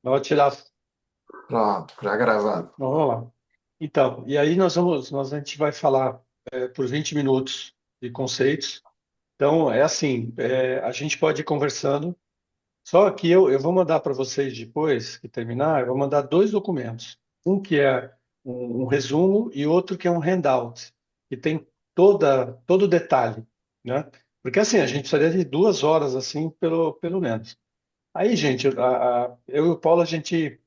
Vou tirar. Pronto, já gravado. Vamos lá. Então, e aí a gente vai falar por 20 minutos de conceitos. Então, é assim, a gente pode ir conversando. Só que eu vou mandar para vocês depois que terminar, eu vou mandar dois documentos. Um que é um resumo e outro que é um handout, que tem todo o detalhe, né? Porque assim, a gente precisaria de 2 horas, assim, pelo menos. Aí, gente, eu e o Paulo, a gente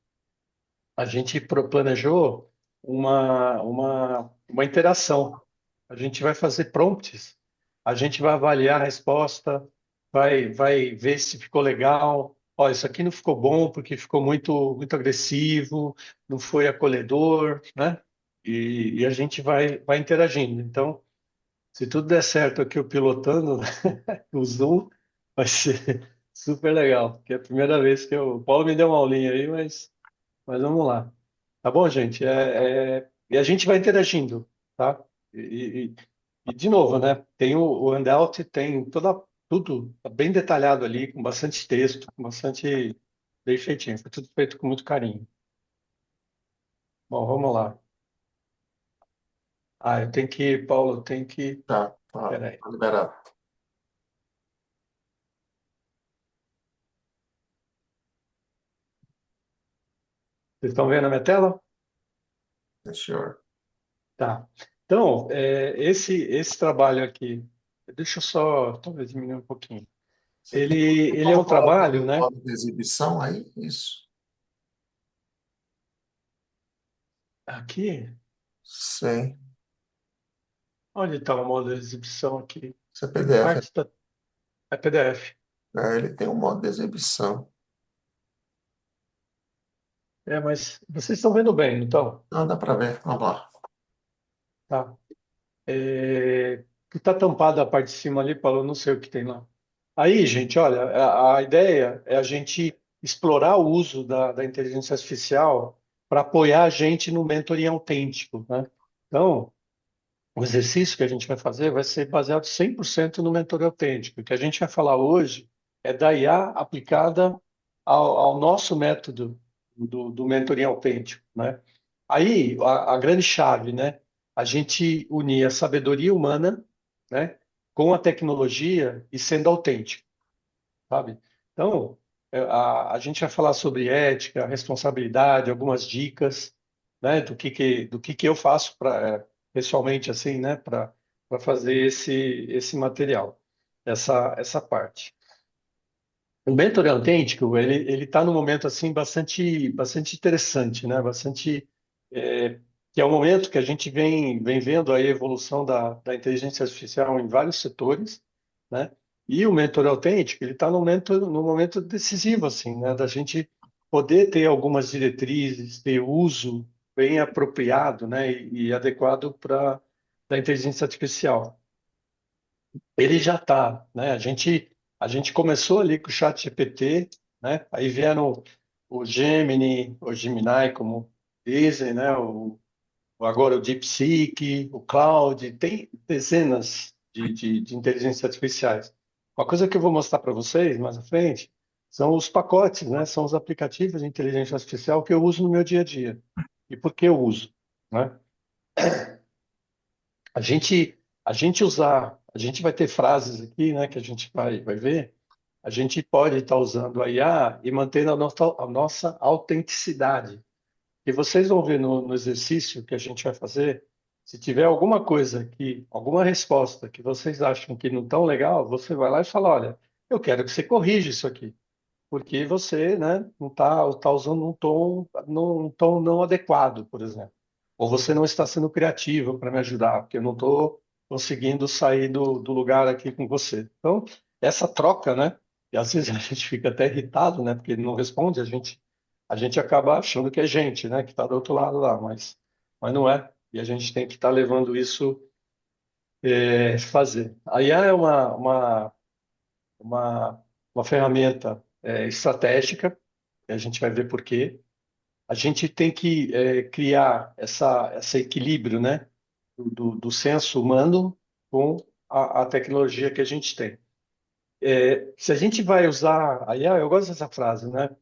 planejou uma interação. A gente vai fazer prompts, a gente vai avaliar a resposta, vai ver se ficou legal. Ó, isso aqui não ficou bom porque ficou muito agressivo, não foi acolhedor, né? E a gente vai interagindo. Então, se tudo der certo aqui, o pilotando, o Zoom, vai ser super legal, porque é a primeira vez o Paulo me deu uma aulinha aí, mas vamos lá. Tá bom, gente? E a gente vai interagindo, tá? De novo, né? Tem o handout, tem tudo bem detalhado ali, com bastante texto, com bastante bem feitinho. Foi tudo feito com muito carinho. Bom, vamos lá. Ah, eu tenho que, Paulo, eu tenho que. Peraí. Tá liberado. Vocês estão vendo a minha tela? Sure. Tá. Então, esse trabalho aqui, deixa eu só talvez diminuir um pouquinho. Você tem Ele é como um colocar trabalho, no né? modo de exibição aí? Isso. Aqui, Sim. onde está o modo de exibição aqui? Isso é PDF. Parte da é PDF. Ele tem um modo de exibição. Mas vocês estão vendo bem, então, Não, dá para ver. Vamos lá. tá? Que está tampada a parte de cima ali, Paulo, eu não sei o que tem lá. Aí, gente, olha, a ideia é a gente explorar o uso da inteligência artificial para apoiar a gente no mentoring autêntico, né? Então, o exercício que a gente vai fazer vai ser baseado 100% no mentoring autêntico. O que a gente vai falar hoje é da IA aplicada ao nosso método do mentoring autêntico, né? Aí, a grande chave, né? A gente unir a sabedoria humana, né, com a tecnologia e sendo autêntico, sabe? Então, a gente vai falar sobre ética, responsabilidade, algumas dicas, né, do que eu faço pessoalmente, assim, né, para fazer esse material, essa parte. O mentor autêntico, ele está num momento assim bastante interessante, né? É, que é um momento que a gente vem vendo a evolução da inteligência artificial em vários setores, né? E o mentor autêntico, ele está num momento decisivo, assim, né? Da gente poder ter algumas diretrizes, ter uso bem apropriado, né? E adequado para da inteligência artificial. Ele já está, né? A gente começou ali com o chat GPT, né? Aí vieram o Gemini, o Gemini, como dizem, né? Agora o DeepSeek, o Cloud, tem dezenas de inteligências artificiais. Uma coisa que eu vou mostrar para vocês mais à frente são os pacotes, né? São os aplicativos de inteligência artificial que eu uso no meu dia a dia. E por que eu uso, né? A gente vai ter frases aqui, né, que a gente vai ver. A gente pode estar usando a IA e mantendo a nossa autenticidade. E vocês vão ver no exercício que a gente vai fazer, se tiver alguma coisa alguma resposta que vocês acham que não tão legal, você vai lá e fala, olha, eu quero que você corrija isso aqui, porque você, né, não está usando um tom não adequado, por exemplo. Ou você não está sendo criativo para me ajudar, porque eu não estou conseguindo sair do lugar aqui com você. Então, essa troca, né? E às vezes a gente fica até irritado, né? Porque ele não responde, a gente acaba achando que é gente, né? Que está do outro lado lá, mas não é. E a gente tem que estar levando isso fazer. A IA é uma, uma ferramenta estratégica, e a gente vai ver por quê. A gente tem que criar esse equilíbrio, né, do senso humano com a tecnologia que a gente tem. Se a gente vai usar a IA, eu gosto dessa frase, né?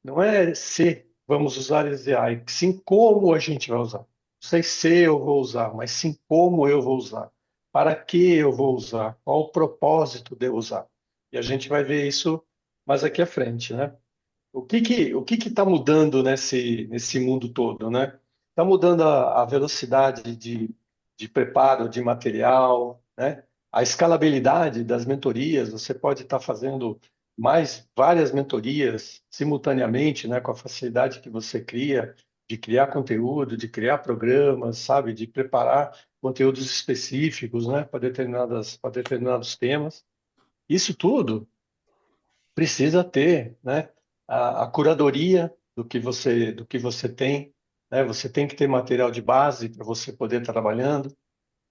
Não é se vamos usar esse AI, sim como a gente vai usar. Não sei se eu vou usar, mas sim como eu vou usar. Para que eu vou usar? Qual o propósito de eu usar? E a gente vai ver isso mais aqui à frente, né? O que está mudando nesse mundo todo, né? Está mudando a velocidade de preparo de material, né? A escalabilidade das mentorias. Você pode estar fazendo mais várias mentorias simultaneamente, né? Com a facilidade que você cria de criar conteúdo, de criar programas, sabe? De preparar conteúdos específicos, né? Para determinados temas. Isso tudo precisa ter, né, a curadoria do que você tem, né? Você tem que ter material de base para você poder estar trabalhando.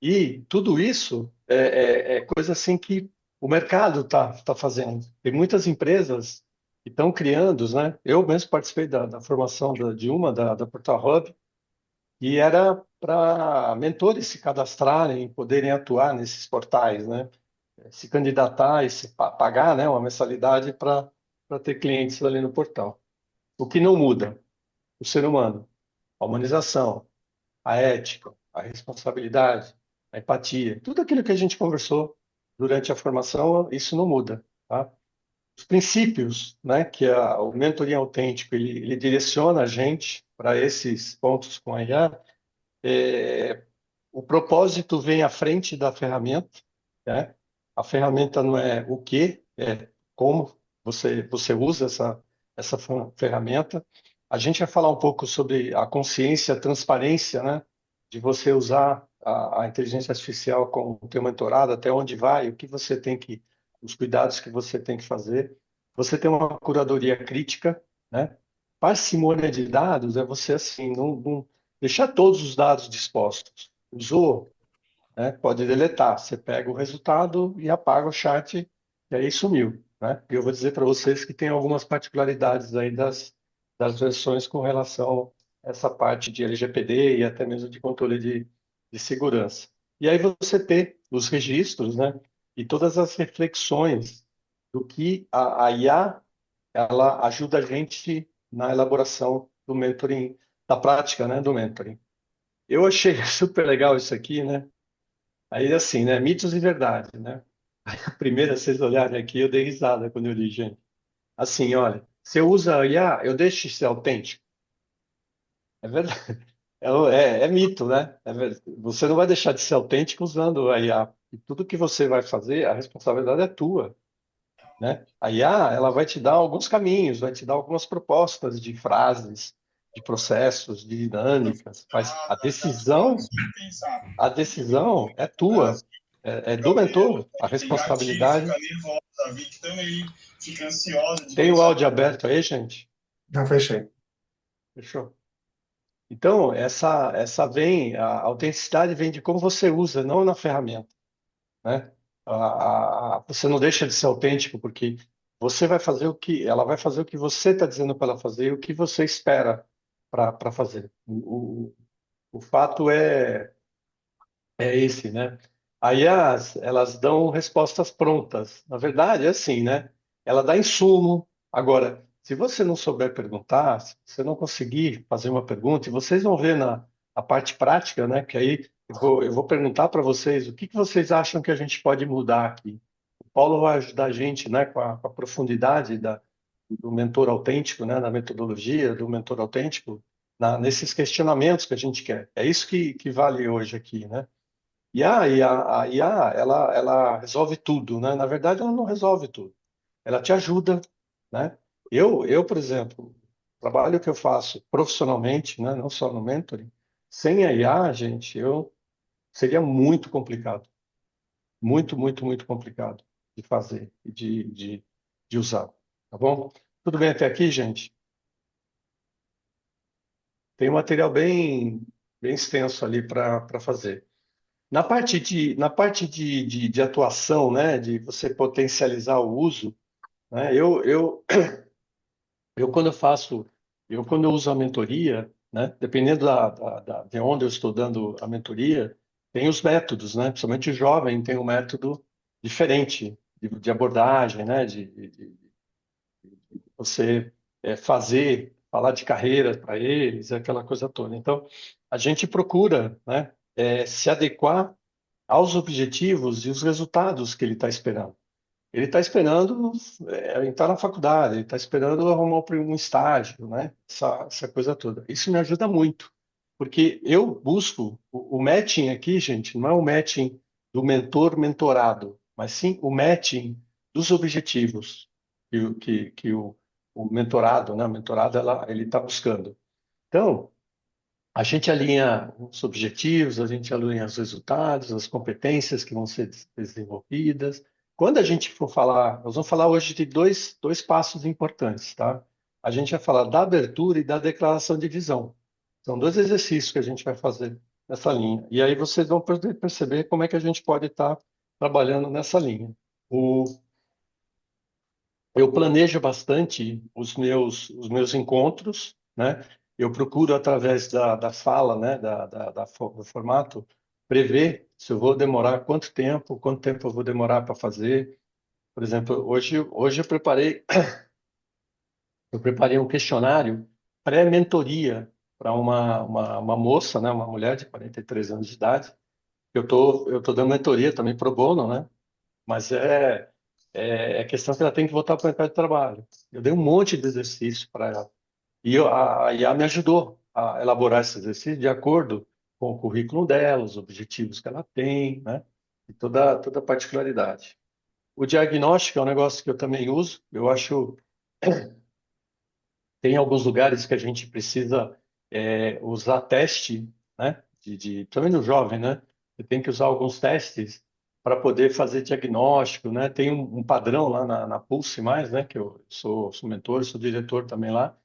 E tudo isso é coisa assim que o mercado está fazendo. Tem muitas empresas que estão criando, né? Eu mesmo participei da formação de uma, da Portal Hub, e era para mentores se cadastrarem, poderem atuar nesses portais, né? Se candidatar e se pagar, né, uma mensalidade para ter clientes ali no portal. O que não muda? O ser humano, a humanização, a ética, a responsabilidade, a empatia, tudo aquilo que a gente conversou durante a formação, isso não muda, tá? Os princípios, né, que o mentoria autêntico ele direciona a gente para esses pontos com a IA. O propósito vem à frente da ferramenta, né? A ferramenta não é o que, é como você usa essa ferramenta. A gente vai falar um pouco sobre a consciência, a transparência, né? De você usar a inteligência artificial com o teu mentorado, até onde vai, o que você tem que, os cuidados que você tem que fazer. Você tem uma curadoria crítica, né? Parcimônia de dados é você assim, não deixar todos os dados dispostos. Usou, né? Pode deletar. Você pega o resultado e apaga o chat e aí sumiu, né? E eu vou dizer para vocês que tem algumas particularidades aí das versões com relação a essa parte de LGPD e até mesmo de controle de segurança. E aí você ter os registros, né? E todas as reflexões do que a IA ela ajuda a gente na elaboração do mentoring, da prática, né? Do mentoring. Eu achei super legal isso aqui, né? Aí, assim, né? Mitos e verdades, né? Aí, a primeira, vocês olharem aqui, eu dei risada quando eu li, gente. Assim, olha, você usa IA, eu deixo de ser autêntico. É verdade. É mito, né? Você não vai deixar de ser autêntico usando a IA. E tudo que você vai fazer, a responsabilidade é tua, né? A IA, ela vai te dar alguns caminhos, vai te dar algumas propostas de frases, de processos, de dinâmicas, mas a decisão é tua, é do mentor, a responsabilidade. Tem o áudio aberto aí, gente? Já fechei. Fechou. Então, a autenticidade vem de como você usa, não na ferramenta, né? Você não deixa de ser autêntico porque ela vai fazer o que você está dizendo para ela fazer e o que você espera para fazer. O fato é esse, né? Aí elas dão respostas prontas. Na verdade, é assim, né? Ela dá insumo. Agora, se você não souber perguntar, se você não conseguir fazer uma pergunta, e vocês vão ver na a parte prática, né? Que aí eu vou perguntar para vocês o que que vocês acham que a gente pode mudar aqui. O Paulo vai ajudar a gente, né? Com a profundidade do mentor autêntico, né? Da metodologia do mentor autêntico, nesses questionamentos que a gente quer. É isso que vale hoje aqui, né? A IA, ela resolve tudo, né? Na verdade, ela não resolve tudo. Ela te ajuda, né? Por exemplo, o trabalho que eu faço profissionalmente, né? Não só no mentoring, sem a IA, gente, seria muito complicado. Muito, muito, muito complicado de fazer e de usar. Tá bom? Tudo bem até aqui, gente? Tem um material bem extenso ali para fazer. Na parte de atuação, né, de você potencializar o uso, né, quando eu faço, quando eu uso a mentoria, né, dependendo de onde eu estou dando a mentoria, tem os métodos, né, principalmente o jovem tem um método diferente de abordagem, né, de você falar de carreira para eles, aquela coisa toda. Então, a gente procura, né, se adequar aos objetivos e os resultados que ele está esperando. Ele está esperando entrar na faculdade, ele está esperando arrumar um estágio, né? Essa coisa toda. Isso me ajuda muito, porque eu busco o matching aqui, gente, não é o matching do mentor-mentorado, mas sim o matching dos objetivos que o mentorado, né? O mentorado, ele está buscando. Então, a gente alinha os objetivos, a gente alinha os resultados, as competências que vão ser desenvolvidas. Quando a gente for falar, nós vamos falar hoje de dois passos importantes, tá? A gente vai falar da abertura e da declaração de visão. São dois exercícios que a gente vai fazer nessa linha. E aí vocês vão poder perceber como é que a gente pode estar trabalhando nessa linha. O, eu planejo bastante os meus encontros, né? Eu procuro, através da fala, né? Do formato, prever se eu vou demorar quanto tempo eu vou demorar para fazer. Por exemplo, hoje eu preparei um questionário pré-mentoria para uma moça, né? Uma mulher de 43 anos de idade. Eu tô dando mentoria também pro bono, né? Mas é questão que ela tem que voltar para o mercado de trabalho. Eu dei um monte de exercício para ela. E a IA me ajudou a elaborar esse exercício de acordo com o currículo dela, os objetivos que ela tem, né? E toda a particularidade. O diagnóstico é um negócio que eu também uso. Eu acho tem alguns lugares que a gente precisa usar teste, né? Também no jovem, né? Você tem que usar alguns testes para poder fazer diagnóstico, né? Tem um padrão lá na Pulse Mais, né? Que eu sou mentor, sou diretor também lá,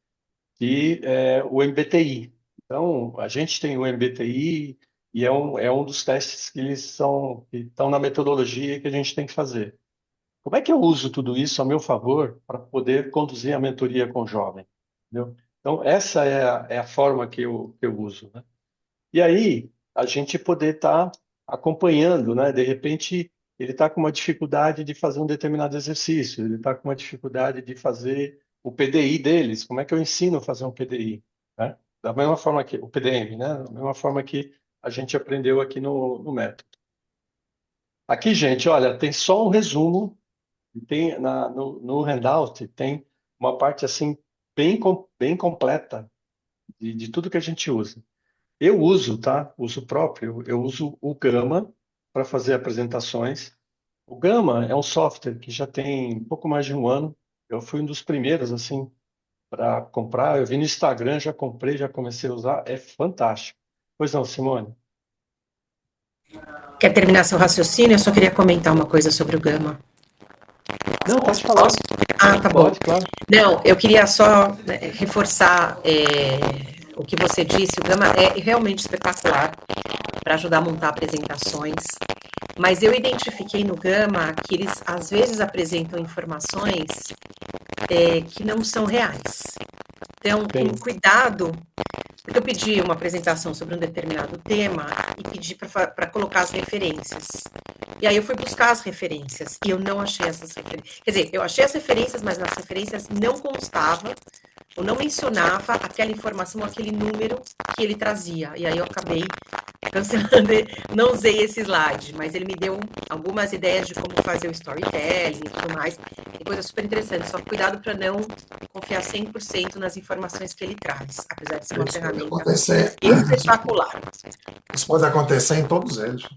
que é o MBTI. Então, a gente tem o MBTI e é um dos testes que estão na metodologia que a gente tem que fazer. Como é que eu uso tudo isso a meu favor para poder conduzir a mentoria com o jovem? Entendeu? Então, essa é a forma que eu uso, né? E aí, a gente poder estar acompanhando, né? De repente, ele está com uma dificuldade de fazer um determinado exercício, ele está com uma dificuldade de fazer o PDI deles. Como é que eu ensino a fazer um PDI, né? Da mesma forma que o PDM, né? Da mesma forma que a gente aprendeu aqui no método. Aqui, gente, olha, tem só um resumo tem no handout tem uma parte assim bem completa de tudo que a gente usa. Eu uso, tá? Uso próprio. Eu uso o Gama para fazer apresentações. O Gama é um software que já tem um pouco mais de um ano. Eu fui um dos primeiros assim para comprar. Eu vi no Instagram, já comprei, já comecei a usar. É fantástico. Pois não, Simone? Quer terminar seu raciocínio? Eu só queria comentar uma coisa sobre o Gama. Não, pode Posso? falar. Ah, tá bom. Pode, claro. Não, eu queria só reforçar o que você disse. O Gama é realmente espetacular para ajudar a montar apresentações, mas eu identifiquei no Gama que eles às vezes apresentam informações que não são reais. Então, com Tem. cuidado, porque eu pedi uma apresentação sobre um determinado tema e pedi para colocar as referências. E aí eu fui buscar as referências e eu não achei essas referências. Quer dizer, eu achei as referências, mas nas referências não constava ou não mencionava aquela informação, aquele número que ele trazia. E aí eu acabei cancelando, não usei esse slide, mas ele me deu algumas ideias de como fazer o storytelling e tudo mais. E coisa super interessante. Só cuidado para não confiar 100% nas informações que ele traz, apesar de ser uma Isso pode ferramenta acontecer, espetacular. isso pode acontecer em todos eles.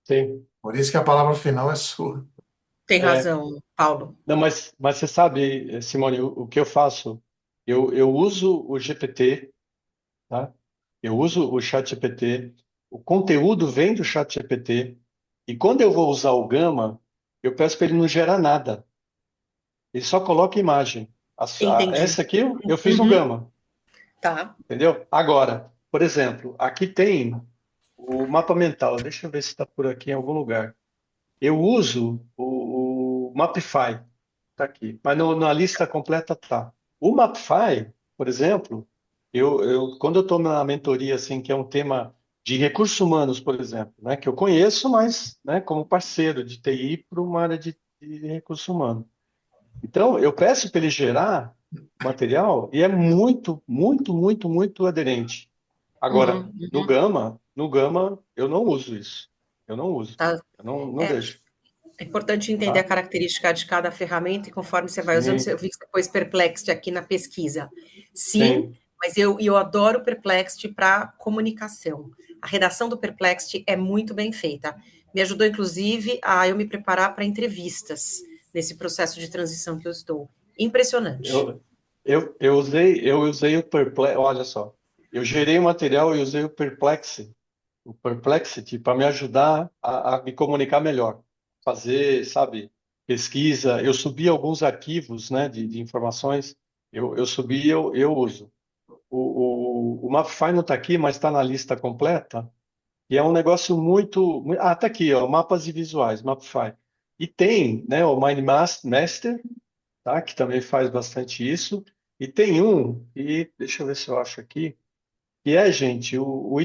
Tem. Por isso que a palavra final é sua. Tem É, razão, Paulo. não, mas você sabe, Simone, o que eu faço? Eu uso o GPT, tá? Eu uso o chat GPT, o conteúdo vem do chat GPT, e quando eu vou usar o Gama, eu peço para ele não gerar nada. Ele só coloca imagem. Entendi. Essa aqui eu fiz no Uhum, Gama, tá. entendeu? Agora, por exemplo, aqui tem o mapa mental. Deixa eu ver se está por aqui em algum lugar. Eu uso o Mapify, tá aqui, mas na lista completa tá. O Mapify, por exemplo, quando eu estou na mentoria assim, que é um tema de recursos humanos, por exemplo, né, que eu conheço, mas né, como parceiro de TI para uma área de recursos humanos. Então, eu peço para ele gerar material e é muito, muito, muito, muito aderente. Agora, Uhum, no Gama, eu não uso isso. Eu não uso. tá. Eu não É, deixo, é importante entender a tá? característica de cada ferramenta e conforme você vai usando, Sim, você viu que você pôs Perplexity aqui na pesquisa. Sim, sim. mas eu adoro o Perplexity para comunicação. A redação do Perplexity é muito bem feita. Me ajudou, inclusive, a eu me preparar para entrevistas nesse processo de transição que eu estou. Impressionante. Eu, eu usei o Perplexity, olha só. Eu gerei o material e usei o Perplexity para me ajudar a me comunicar melhor. Fazer, sabe, pesquisa. Eu subi alguns arquivos, né, de informações. Eu subi, eu uso. O Mapify não está aqui, mas está na lista completa. E é um negócio Ah, tá aqui, ó, mapas e visuais, Mapify. E tem, né, o Master, tá, que também faz bastante isso. E tem um, e deixa eu ver se eu acho aqui, que é, gente, o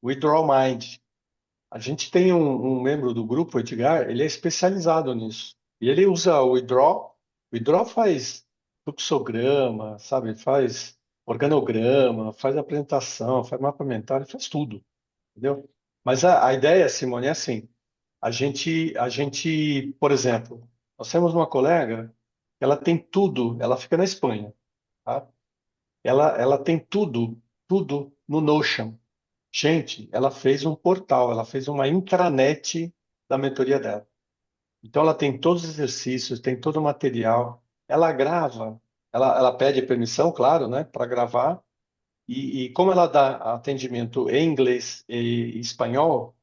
Mind. A gente tem um membro do grupo, o Edgar, ele é especializado nisso. E ele usa o iDraw. O iDraw faz fluxograma, sabe? Faz organograma, faz apresentação, faz mapa mental, ele faz tudo, entendeu? Mas a ideia, Simone, é assim: por exemplo, nós temos uma colega que ela tem tudo, ela fica na Espanha, tá? Ela tem tudo, tudo no Notion. Gente, ela fez um portal, ela fez uma intranet da mentoria dela. Então, ela tem todos os exercícios, tem todo o material. Ela grava, ela pede permissão, claro, né, para gravar. E como ela dá atendimento em inglês e espanhol,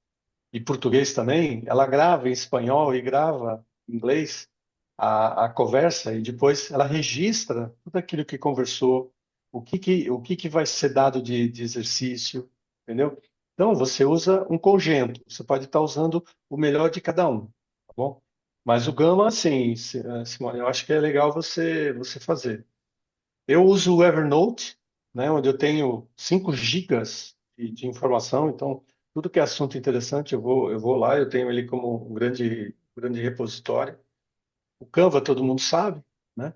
e português também, ela grava em espanhol e grava em inglês a conversa e depois ela registra tudo aquilo que conversou, o que vai ser dado de exercício, entendeu? Então, você usa um conjunto, você pode estar usando o melhor de cada um, tá bom? Mas o Gama, assim, Simone, eu acho que é legal você fazer. Eu uso o Evernote, né, onde eu tenho 5 gigas de informação, então tudo que é assunto interessante eu vou lá, eu tenho ele como um grande repositório. O Canva todo mundo sabe, né?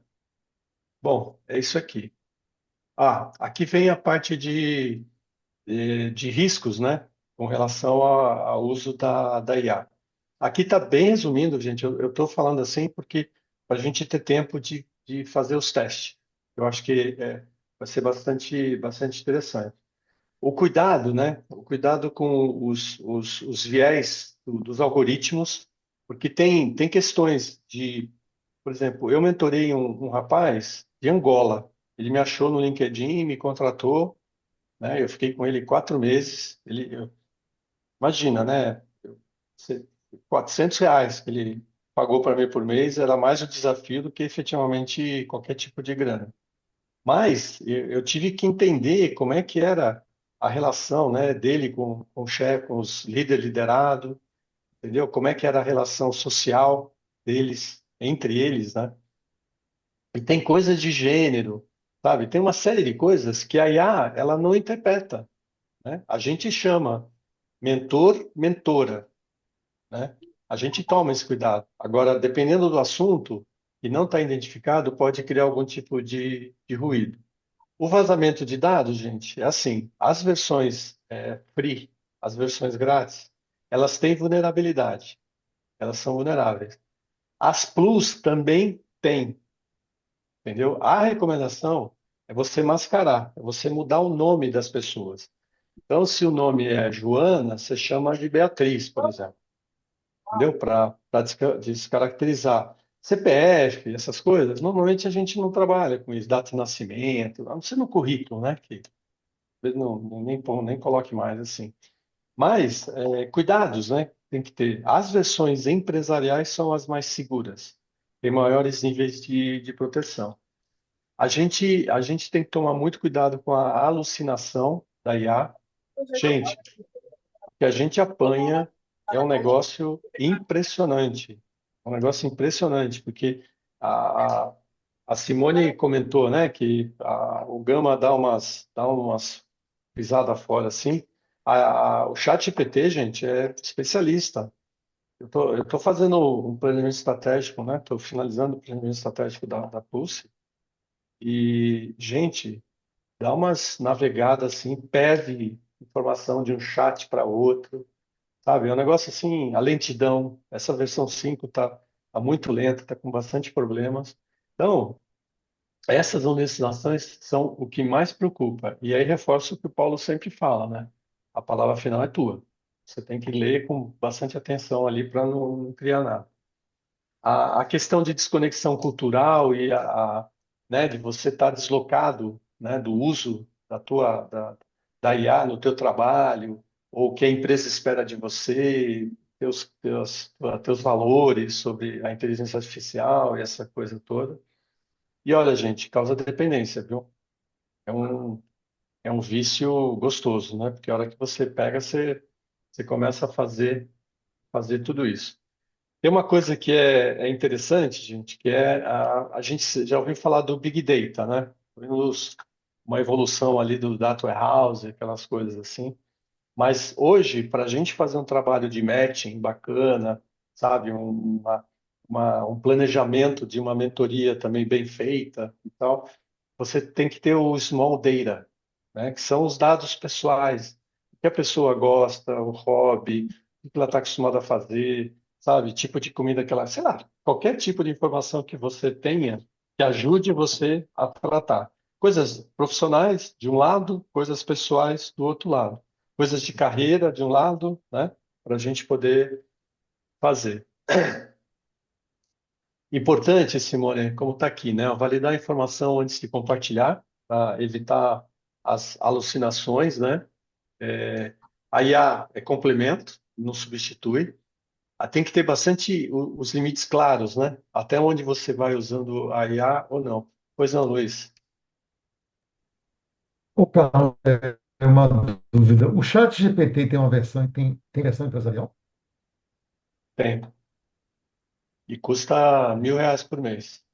Bom, é isso aqui. Ah, aqui vem a parte de riscos, né? Com relação ao uso da IA. Aqui está bem resumindo, gente. Eu estou falando assim porque para a gente ter tempo de fazer os testes. Eu acho que vai ser bastante interessante. O cuidado, né? O cuidado com os viés dos algoritmos, porque tem questões de, por exemplo, eu mentorei um rapaz de Angola. Ele me achou no LinkedIn, me contratou, né? Eu fiquei com ele 4 meses. Imagina, né? Você- R$ 400 que ele pagou para mim por mês era mais o desafio do que efetivamente qualquer tipo de grana. Mas eu tive que entender como é que era a relação, né, dele com o chefe, com os líderes liderados, entendeu? Como é que era a relação social deles, entre eles, né? E tem coisas de gênero, sabe? Tem uma série de coisas que a IA, ela não interpreta, né? A gente chama mentor, mentora, né? A gente toma esse cuidado. Agora, dependendo do assunto que não está identificado, pode criar algum tipo de ruído. O vazamento de dados, gente, é assim: as versões free, as versões grátis, elas têm vulnerabilidade, elas são vulneráveis. As plus também têm, entendeu? A recomendação é você mascarar, é você mudar o nome das pessoas. Então, se o nome é Joana, você chama de Beatriz, por exemplo, entendeu? Para descaracterizar. CPF, essas coisas, normalmente a gente não trabalha com isso, data de nascimento, a não ser no currículo, né? Que não, nem coloque mais assim. Mas, cuidados, né? Tem que ter. As versões empresariais são as mais seguras, tem maiores níveis de proteção. A gente tem que tomar muito cuidado com a alucinação da IA. Gente, o que a gente apanha é um negócio impressionante. É um negócio impressionante, porque a, a a Simone comentou, né, que o Gama dá umas pisadas fora assim. O ChatGPT, gente, é especialista. eu tô fazendo um planejamento estratégico, né? Estou finalizando o planejamento estratégico da Pulse. E, gente, dá umas navegadas assim, perde informação de um chat para outro, sabe? É um negócio assim, a lentidão. Essa versão 5 tá muito lenta, tá com bastante problemas. Então, essas honestizações são o que mais preocupa. E aí reforço o que o Paulo sempre fala, né? A palavra final é tua. Você tem que ler com bastante atenção ali para não criar nada. A questão de desconexão cultural e né, de você estar deslocado, né, do uso da IA no teu trabalho, ou o que a empresa espera de você, teus valores sobre a inteligência artificial e essa coisa toda. E olha, gente, causa dependência, viu? É um, é um vício gostoso, né? Porque a hora que você pega, você começa a fazer tudo isso. Tem uma coisa que é interessante, gente, que é a gente já ouviu falar do Big Data, né? Vimos uma evolução ali do Data Warehouse, aquelas coisas assim. Mas hoje, para a gente fazer um trabalho de matching bacana, sabe, um planejamento de uma mentoria também bem feita e tal, você tem que ter o small data, né, que são os dados pessoais, o que a pessoa gosta, o hobby, o que ela está acostumada a fazer, sabe, tipo de comida que ela, sei lá, qualquer tipo de informação que você tenha que ajude você a tratar. Coisas profissionais de um lado, coisas pessoais do outro lado, coisas de carreira de um lado, né, para a gente poder fazer. Importante, Simone, como está aqui, né? Validar a informação antes de compartilhar, para evitar as alucinações, né? A IA é complemento, não substitui. Tem que ter bastante os limites claros, né? Até onde você vai usando a IA ou não. Pois não, Luiz? Ô, Carlos, é uma dúvida. O chat GPT tem uma versão, tem versão empresarial? Tem. E custa R$ 1.000 por mês.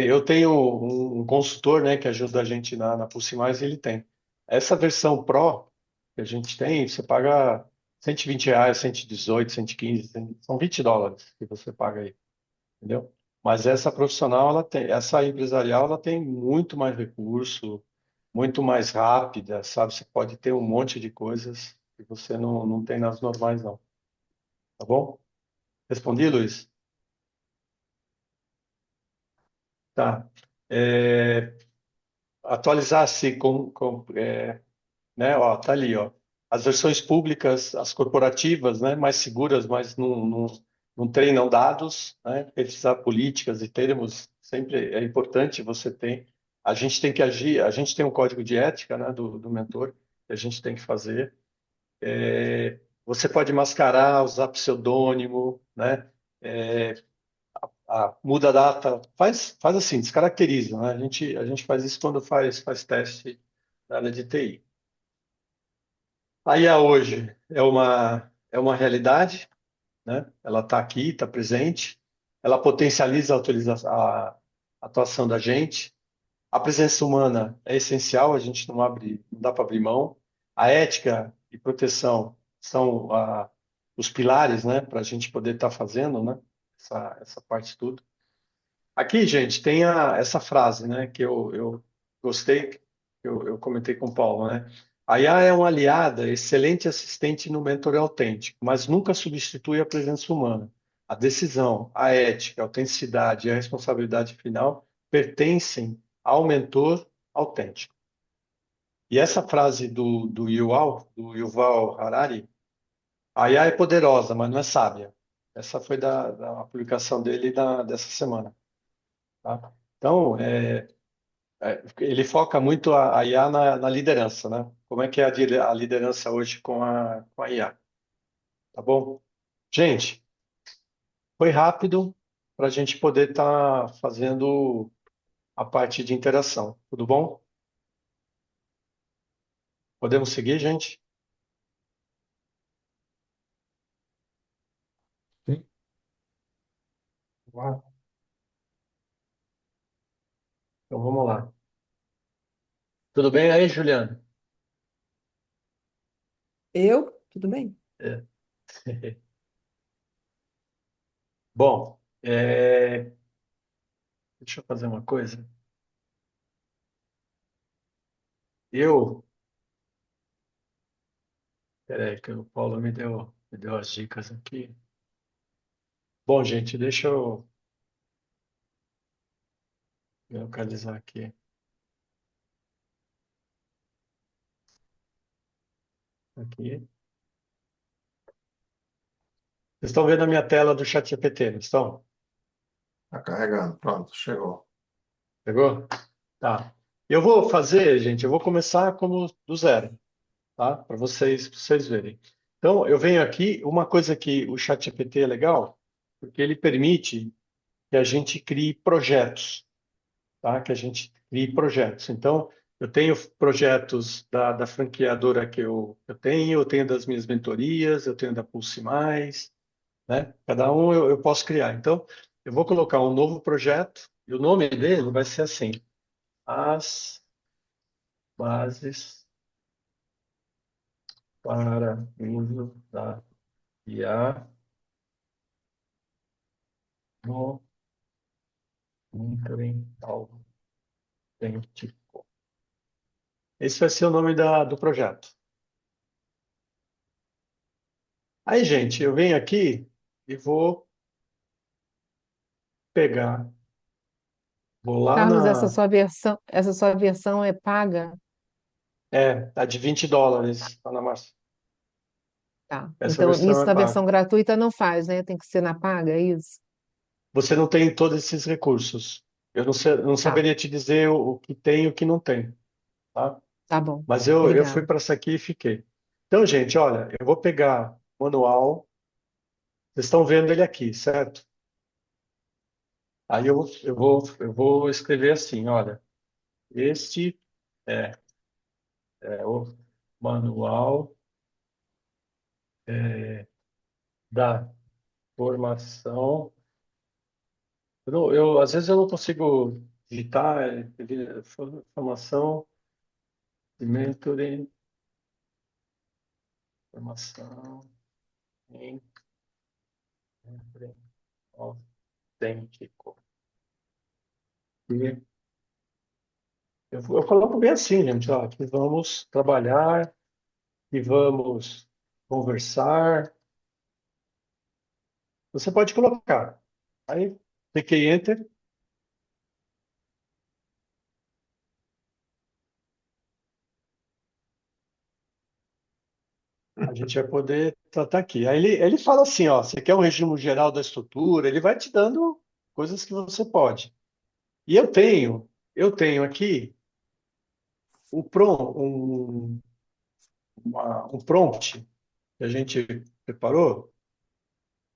Eu tenho um consultor, né, que ajuda a gente na Pulse Mais, e ele tem. Essa versão Pro que a gente tem, você paga R$ 120, 118, 115, são US$ 20 que você paga aí, entendeu? Mas essa profissional, essa empresarial, ela tem muito mais recurso, muito mais rápida, sabe? Você pode ter um monte de coisas que você não tem nas normais, não. Tá bom? Respondi, Luiz? Tá. É, atualizar-se né? Ó, tá ali, ó. As versões públicas, as corporativas, né? Mais seguras, mas não treinam dados, né? Pesquisar políticas e termos sempre é importante. Você tem, a gente tem que agir. A gente tem um código de ética, né? Do mentor que a gente tem que fazer. Você pode mascarar, usar pseudônimo, né? É, muda a data, faz assim, descaracteriza, né? A gente faz isso quando faz teste na área de TI. A IA hoje é uma realidade, né? Ela está aqui, está presente, ela potencializa a atuação da gente. A presença humana é essencial, a gente não dá para abrir mão. A ética e proteção são os pilares, né, para a gente poder estar fazendo, né, essa parte tudo. Aqui, gente, tem essa frase, né, que eu gostei, que eu comentei com o Paulo, né? A IA é uma aliada, excelente assistente no mentor autêntico, mas nunca substitui a presença humana. A decisão, a ética, a autenticidade e a responsabilidade final pertencem ao mentor autêntico. E essa frase do Yuval Harari, a IA é poderosa, mas não é sábia. Essa foi da publicação dele dessa semana. Tá? Então, ele foca muito a IA na liderança, né? Como é que é a liderança hoje com a IA, tá bom? Gente, foi rápido para a gente poder estar fazendo a parte de interação, tudo bom? Podemos seguir, gente? Sim. Vamos lá. Então vamos lá. Tudo bem aí, Juliana? Eu? Tudo bem? É. Bom, deixa eu fazer uma coisa. Eu, peraí, que o Paulo me deu as dicas aqui. Bom, gente, deixa eu localizar aqui. Aqui. Vocês estão vendo a minha tela do ChatGPT, não estão? Está carregando. Pronto, chegou. Pegou? Tá. Eu vou fazer, gente, eu vou começar como do zero, tá? Para vocês verem. Então, eu venho aqui, uma coisa que o ChatGPT é legal, porque ele permite que a gente crie projetos, tá? Que a gente crie projetos. Então, eu tenho projetos da franqueadora que eu tenho das minhas mentorias, eu tenho da Pulse Mais, né? Cada um eu posso criar. Então, eu vou colocar um novo projeto e o nome dele vai ser assim: As Bases para uso da IA no monitoring autêntico. Esse vai ser o nome do projeto. Aí, gente, eu venho aqui e vou pegar, vou lá Carlos, essa sua versão é paga? tá de US$ 20, Ana Márcia. Tá. Essa Então, versão isso é na paga. versão gratuita não faz, né? Tem que ser na paga, é isso? Você não tem todos esses recursos. Eu não Tá, saberia te dizer o que tem e o que não tem, tá? tá bom. Mas eu fui Obrigada. para essa aqui e fiquei. Então, gente, olha, eu vou pegar o manual. Vocês estão vendo ele aqui, certo? Aí eu vou escrever assim, olha, este é, é o manual da formação. Às vezes eu não consigo digitar, formação de mentoring, formação em mentoring autêntico. E eu coloco bem assim, gente, ó, que vamos trabalhar, que vamos conversar. Você pode colocar. Aí, cliquei Enter. A gente vai poder tratar aqui. Aí ele fala assim, ó, você quer um regime geral da estrutura? Ele vai te dando coisas que você pode. E eu tenho aqui um prompt que a gente preparou,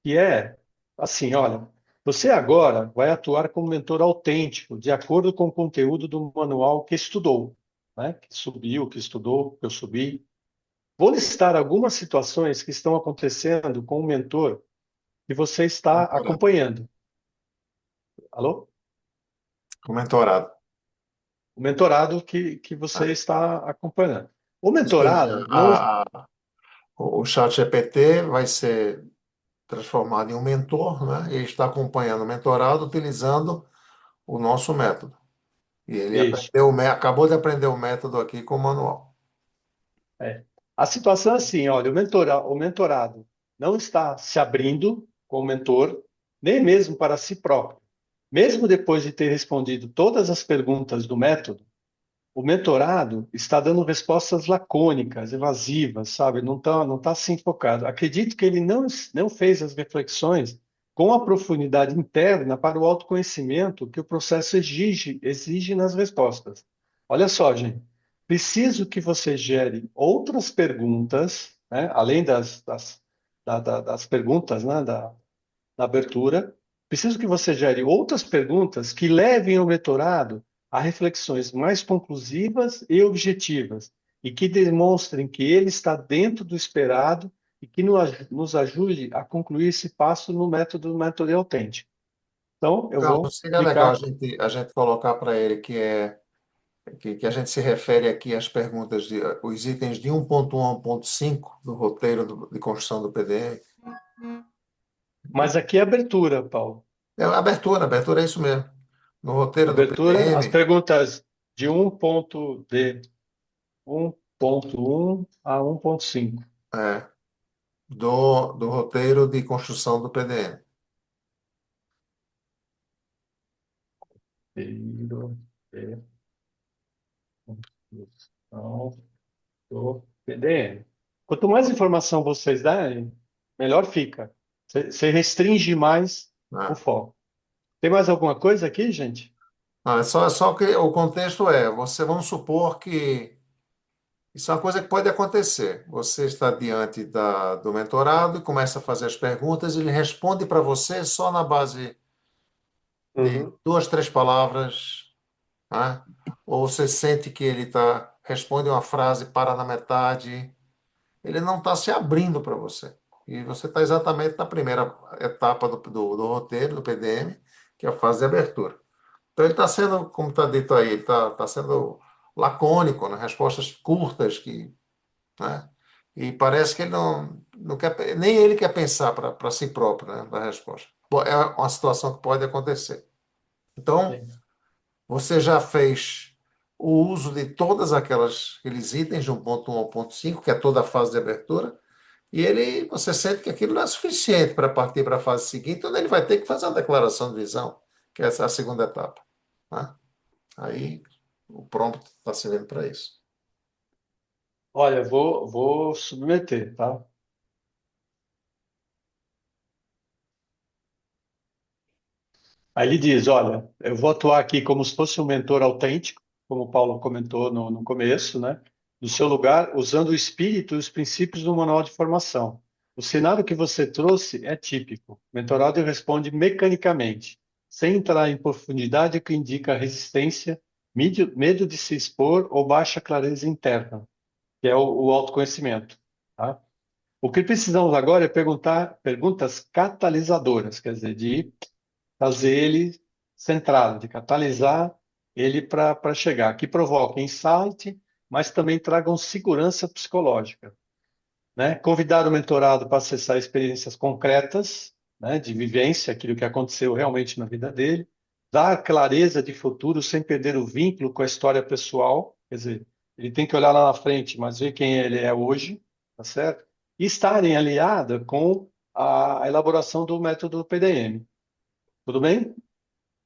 que é assim, olha, você agora vai atuar como mentor autêntico, de acordo com o conteúdo do manual que estudou, né? Que subiu, que estudou, que eu subi. Vou listar algumas situações que estão acontecendo com o mentor que você está Mentorado. acompanhando. Alô? O mentorado. O mentorado que você Ah, está acompanhando. O ou seja, mentorado não. o chat GPT vai ser transformado em um mentor, né? E ele está acompanhando o mentorado utilizando o nosso método. E ele Isso. acabou de aprender o método aqui com o manual. É. A situação é assim, olha, o mentorado não está se abrindo com o mentor, nem mesmo para si próprio. Mesmo depois de ter respondido todas as perguntas do método, o mentorado está dando respostas lacônicas, evasivas, sabe? Não tá assim focado. Acredito que ele não fez as reflexões com a profundidade interna para o autoconhecimento que o processo exige nas respostas. Olha só, gente. Preciso que você gere outras perguntas, né? Além das perguntas, né? Da abertura. Preciso que você gere outras perguntas que levem o mentorado a reflexões mais conclusivas e objetivas e que demonstrem que ele está dentro do esperado e que nos ajude a concluir esse passo no método mentoria autêntico. Então, eu vou Carlos, seria legal clicar. a gente colocar para ele que que a gente se refere aqui às perguntas os itens de 1.1 a 1.5 do roteiro de construção do PDM. Mas aqui é abertura, Paulo. É abertura é isso mesmo. No roteiro do Abertura, as PDM, perguntas de 1.1 a 1.5. do roteiro de construção do PDM. Roteiro de construção do PDM. Quanto mais informação vocês derem, melhor fica. Você restringe mais o Né? foco. Tem mais alguma coisa aqui, gente? Não, é só que o contexto vamos supor que isso é uma coisa que pode acontecer. Você está diante do mentorado e começa a fazer as perguntas, e ele responde para você só na base de Uhum. 2, 3 palavras, né? Ou você sente que ele responde uma frase, para na metade, ele não está se abrindo para você. E você está exatamente na primeira etapa do roteiro, do PDM, que é a fase de abertura. Então ele está sendo, como está dito aí, ele está sendo lacônico, né? Respostas curtas, né? E parece que ele não quer, nem ele quer pensar para si próprio, né, da resposta. Bom, é uma situação que pode acontecer. Então, Sim. você já fez o uso de todas aqueles itens de 1.1 ao 1.5, que é toda a fase de abertura, e você sente que aquilo não é suficiente para partir para a fase seguinte, onde ele vai ter que fazer uma declaração de visão, que é essa a segunda etapa, né? Aí o prompt está servindo para isso. Olha, vou submeter, tá? Aí ele diz, olha, eu vou atuar aqui como se fosse um mentor autêntico, como o Paulo comentou no começo, né? No seu lugar, usando o espírito e os princípios do manual de formação. O cenário que você trouxe é típico. O mentorado responde mecanicamente, sem entrar em profundidade, o que indica resistência, medo de se expor ou baixa clareza interna, que é o autoconhecimento, tá? O que precisamos agora é perguntar perguntas catalisadoras, quer dizer, de fazer ele centrado, de catalisar ele para chegar, que provoquem insight, mas também tragam segurança psicológica, né? Convidar o mentorado para acessar experiências concretas, né, de vivência, aquilo que aconteceu realmente na vida dele, dar clareza de futuro sem perder o vínculo com a história pessoal, quer dizer, ele tem que olhar lá na frente, mas ver quem ele é hoje, tá certo? E estarem aliada com a elaboração do método PDM. Tudo bem?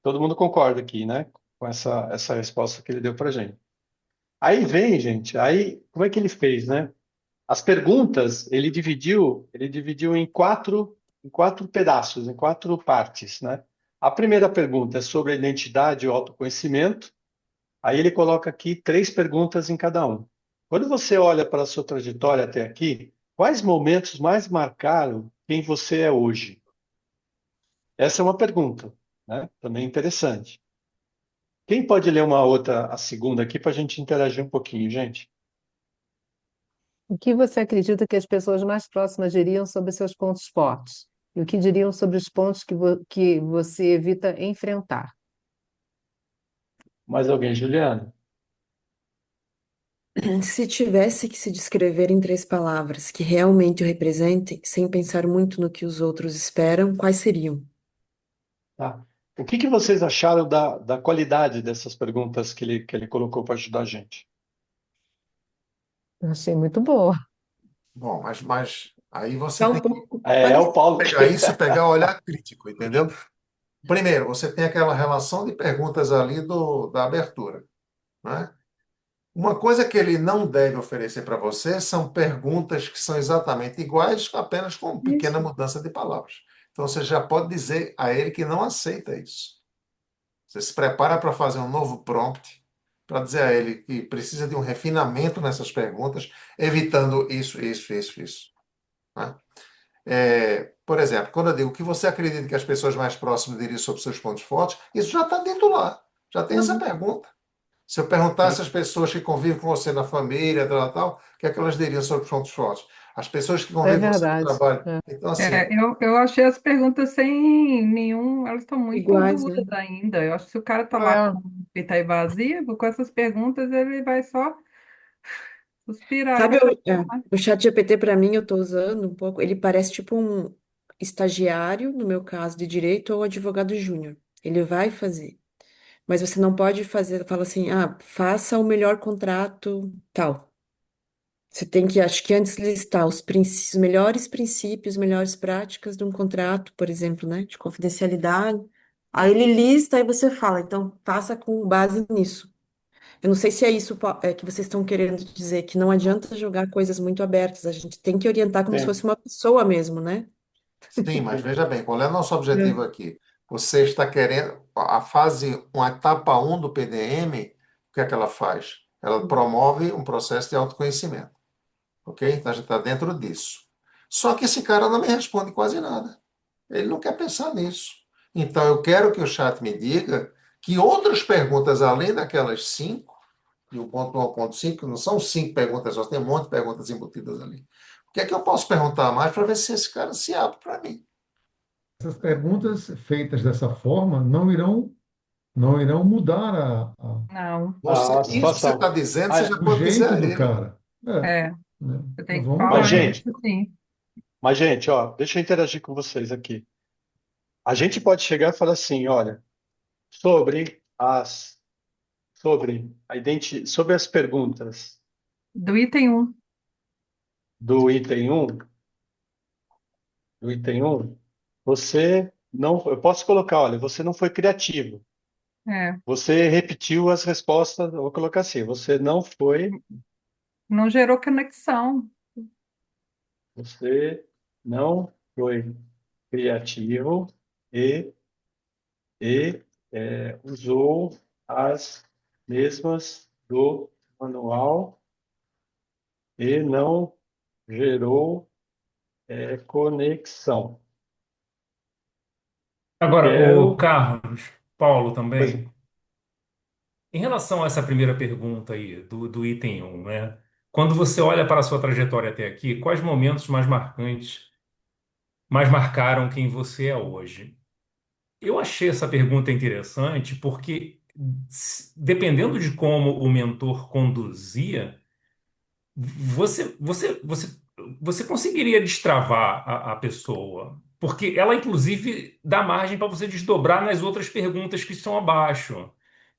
Todo mundo concorda aqui, né? Com essa resposta que ele deu para gente. Aí vem, gente, aí como é que ele fez, né? As perguntas ele dividiu em quatro pedaços, em quatro partes, né? A primeira pergunta é sobre a identidade e o autoconhecimento. Aí ele coloca aqui 3 perguntas em cada um. Quando você olha para a sua trajetória até aqui, quais momentos mais marcaram quem você é hoje? Essa é uma pergunta, né? Também interessante. Quem pode ler uma outra, a segunda aqui, para a gente interagir um pouquinho, gente? O que você acredita que as pessoas mais próximas diriam sobre seus pontos fortes? E o que diriam sobre os pontos que você evita enfrentar? Mais alguém, Juliana? Se tivesse que se descrever em 3 palavras que realmente o representem, sem pensar muito no que os outros esperam, quais seriam? Tá. O que vocês acharam da qualidade dessas perguntas que ele colocou para ajudar a gente? Eu achei muito boa. Bom, mas aí você Tá tem um que pouco É o parecido. Paulo que. pegar isso e pegar o olhar crítico, entendeu? Primeiro, você tem aquela relação de perguntas ali da abertura, né? Uma coisa que ele não deve oferecer para você são perguntas que são exatamente iguais, apenas com uma pequena Isso. mudança de palavras. Então você já pode dizer a ele que não aceita isso. Você se prepara para fazer um novo prompt, para dizer a ele que precisa de um refinamento nessas perguntas, evitando isso, né? Por exemplo, quando eu digo o que você acredita que as pessoas mais próximas diriam sobre seus pontos fortes, isso já está dentro lá. Já tem essa Uhum. pergunta. Se eu perguntasse às pessoas que convivem com você na família, tal, o que é que elas diriam sobre os pontos fortes? As pessoas que É convivem com você no verdade. trabalho. É. Então, assim, Eu achei as perguntas sem nenhum. Elas estão muito Iguais, né? duras ainda. Eu acho que se o cara tá lá É. com peito evasivo, com essas perguntas, ele vai só suspirar e Sabe, vai falar. o chat GPT para mim eu estou usando um pouco, ele parece tipo um estagiário, no meu caso, de direito ou advogado júnior. Ele vai fazer, mas você não pode fazer, fala assim, faça o melhor contrato, tal. Você tem que, acho que antes listar os melhores princípios, melhores práticas de um contrato, por exemplo, né, de confidencialidade. Aí ele lista, aí você fala, então faça com base nisso. Eu não sei se é isso que vocês estão querendo dizer, que não adianta jogar coisas muito abertas, a gente tem que orientar como se Sim, fosse uma pessoa mesmo, né? sim, mas sim. veja bem, qual é o nosso É. objetivo aqui? Você está querendo a fase, uma etapa um do PDM, o que é que ela faz? Ela promove um processo de autoconhecimento, ok? Então a gente está dentro disso. Só que esse cara não me responde quase nada. Ele não quer pensar nisso. Então eu quero que o chat me diga que outras perguntas, além daquelas cinco, de 1.1 ao 1.5, não são cinco perguntas só, tem um monte de perguntas embutidas ali. O que é que eu posso perguntar mais para ver se esse cara se abre para mim? Essas perguntas feitas dessa forma não irão mudar Não, A Isso que você está situação. dizendo, você Ah, já o pode dizer jeito a do ele. cara. É, é, né? você tem Nós que vamos mas, falar dar. isso gente, sim. ó, deixa eu interagir com vocês aqui. A gente pode chegar e falar assim, olha, sobre as, sobre as perguntas Do item um, do item um, do item um, você não, eu posso colocar, olha, você não foi criativo. é, Você repetiu as respostas, eu vou colocar assim, não gerou conexão. você não foi criativo e, usou as mesmas do manual e não gerou conexão. Agora, o Quero, Carlos, Paulo pois, também, em relação a essa primeira pergunta aí, do item um, né? Quando você olha para a sua trajetória até aqui, quais momentos mais marcantes, mais marcaram quem você é hoje? Eu achei essa pergunta interessante porque, dependendo de como o mentor conduzia, você, você, você, você conseguiria destravar a pessoa, porque ela, inclusive, dá margem para você desdobrar nas outras perguntas que estão abaixo.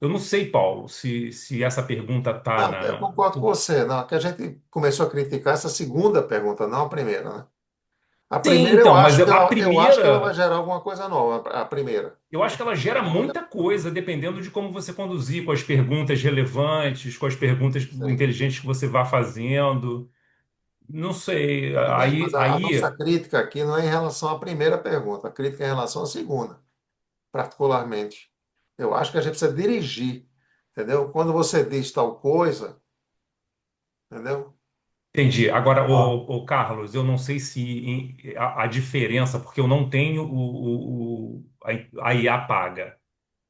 Eu não sei, Paulo, se essa pergunta está Não, eu na. concordo com você. Não, que a gente começou a criticar essa segunda pergunta, não a primeira, né? A Sim, primeira então, mas a eu acho que ela vai primeira, gerar alguma coisa nova, a primeira. eu acho que ela gera muita coisa, dependendo de como você conduzir, com as perguntas relevantes, com as perguntas Sim. inteligentes que você vá fazendo. Não sei, Tudo bem, mas a nossa aí. crítica aqui não é em relação à primeira pergunta, a crítica é em relação à segunda, particularmente. Eu acho que a gente precisa dirigir, entendeu? Quando você diz tal coisa, entendeu? Entendi. Agora, ó, o Carlos, eu não sei se a diferença, porque eu não tenho a IA paga,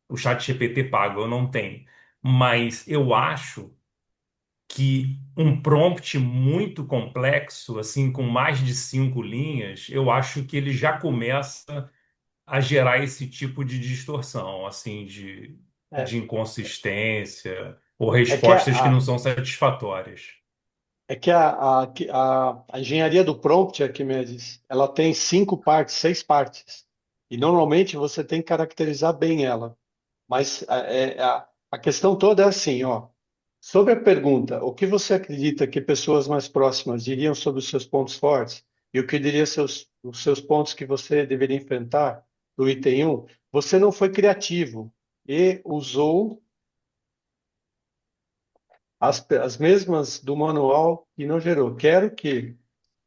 o chat GPT pago, eu não tenho. Mas eu acho que um prompt muito complexo, assim, com mais de 5 linhas, eu acho que ele já começa a gerar esse tipo de distorção, assim, de é, inconsistência ou é que respostas que não são satisfatórias. a engenharia do prompt, Arquimedes, ela tem 5 partes, 6 partes. E normalmente você tem que caracterizar bem ela. Mas a questão toda é assim, ó. Sobre a pergunta, o que você acredita que pessoas mais próximas diriam sobre os seus pontos fortes e o que diriam os seus pontos que você deveria enfrentar do item um, você não foi criativo e usou as mesmas do manual e não gerou. Quero que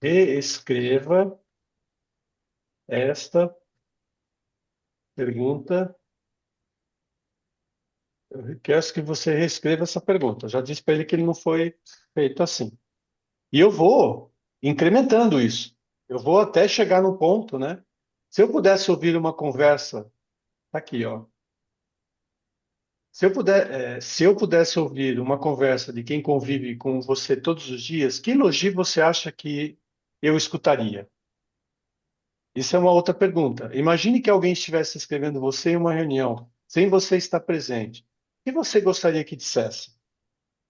reescreva esta pergunta. Eu quero que você reescreva essa pergunta. Eu já disse para ele que ele não foi feito assim. E eu vou incrementando isso. Eu vou até chegar no ponto, né? Se eu pudesse ouvir uma conversa, tá aqui, ó. Se eu pudesse ouvir uma conversa de quem convive com você todos os dias, que elogio você acha que eu escutaria? Isso é uma outra pergunta. Imagine que alguém estivesse escrevendo você em uma reunião, sem você estar presente. O que você gostaria que dissesse?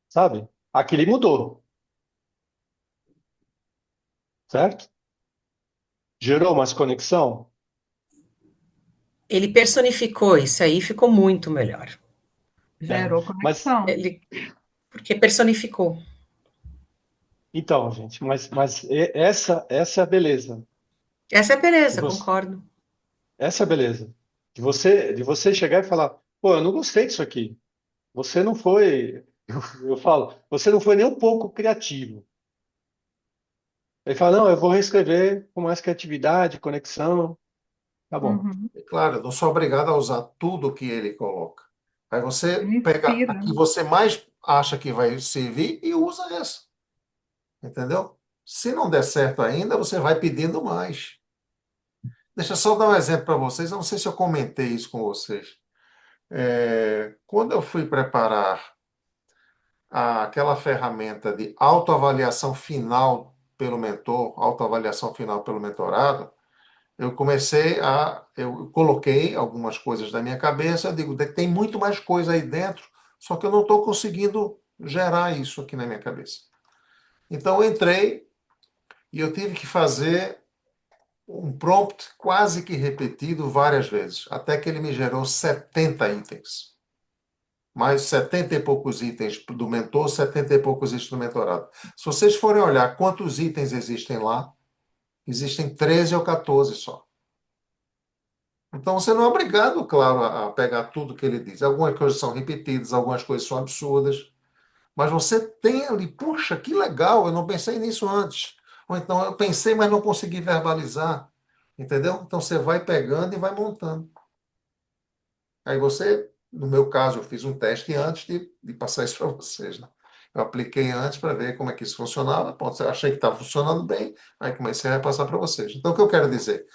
Sabe? Aquele mudou, certo? Gerou mais conexão? Ele personificou isso aí, ficou muito melhor. É. Gerou Mas, conexão. Ele, porque personificou. então, gente, essa é a beleza. Essa é a De beleza, você, concordo. essa é a beleza. De você chegar e falar, pô, eu não gostei disso aqui. Você não foi, eu falo, você não foi nem um pouco criativo. Ele fala, não, eu vou reescrever com mais criatividade, conexão. Tá bom. Uhum. E claro, eu não sou obrigado a usar tudo que ele coloca. Aí você Ele pega a inspira, que né? você mais acha que vai servir e usa essa, entendeu? Se não der certo ainda, você vai pedindo mais. Deixa eu só dar um exemplo para vocês. Eu não sei se eu comentei isso com vocês. Quando eu fui preparar aquela ferramenta de autoavaliação final pelo mentor, autoavaliação final pelo mentorado, eu coloquei algumas coisas na minha cabeça, eu digo, tem muito mais coisa aí dentro, só que eu não estou conseguindo gerar isso aqui na minha cabeça. Então eu entrei e eu tive que fazer um prompt quase que repetido várias vezes, até que ele me gerou 70 itens. Mais 70 e poucos itens do mentor, 70 e poucos itens do mentorado. Se vocês forem olhar quantos itens existem lá, existem 13 ou 14 só. Então você não é obrigado, claro, a pegar tudo que ele diz. Algumas coisas são repetidas, algumas coisas são absurdas, mas você tem ali, puxa, que legal, eu não pensei nisso antes. Ou então eu pensei, mas não consegui verbalizar. Entendeu? Então você vai pegando e vai montando. Aí você, no meu caso, eu fiz um teste antes de passar isso para vocês, né? Eu apliquei antes para ver como é que isso funcionava. Pronto, eu achei que estava funcionando bem, aí comecei a repassar para vocês. Então, o que eu quero dizer?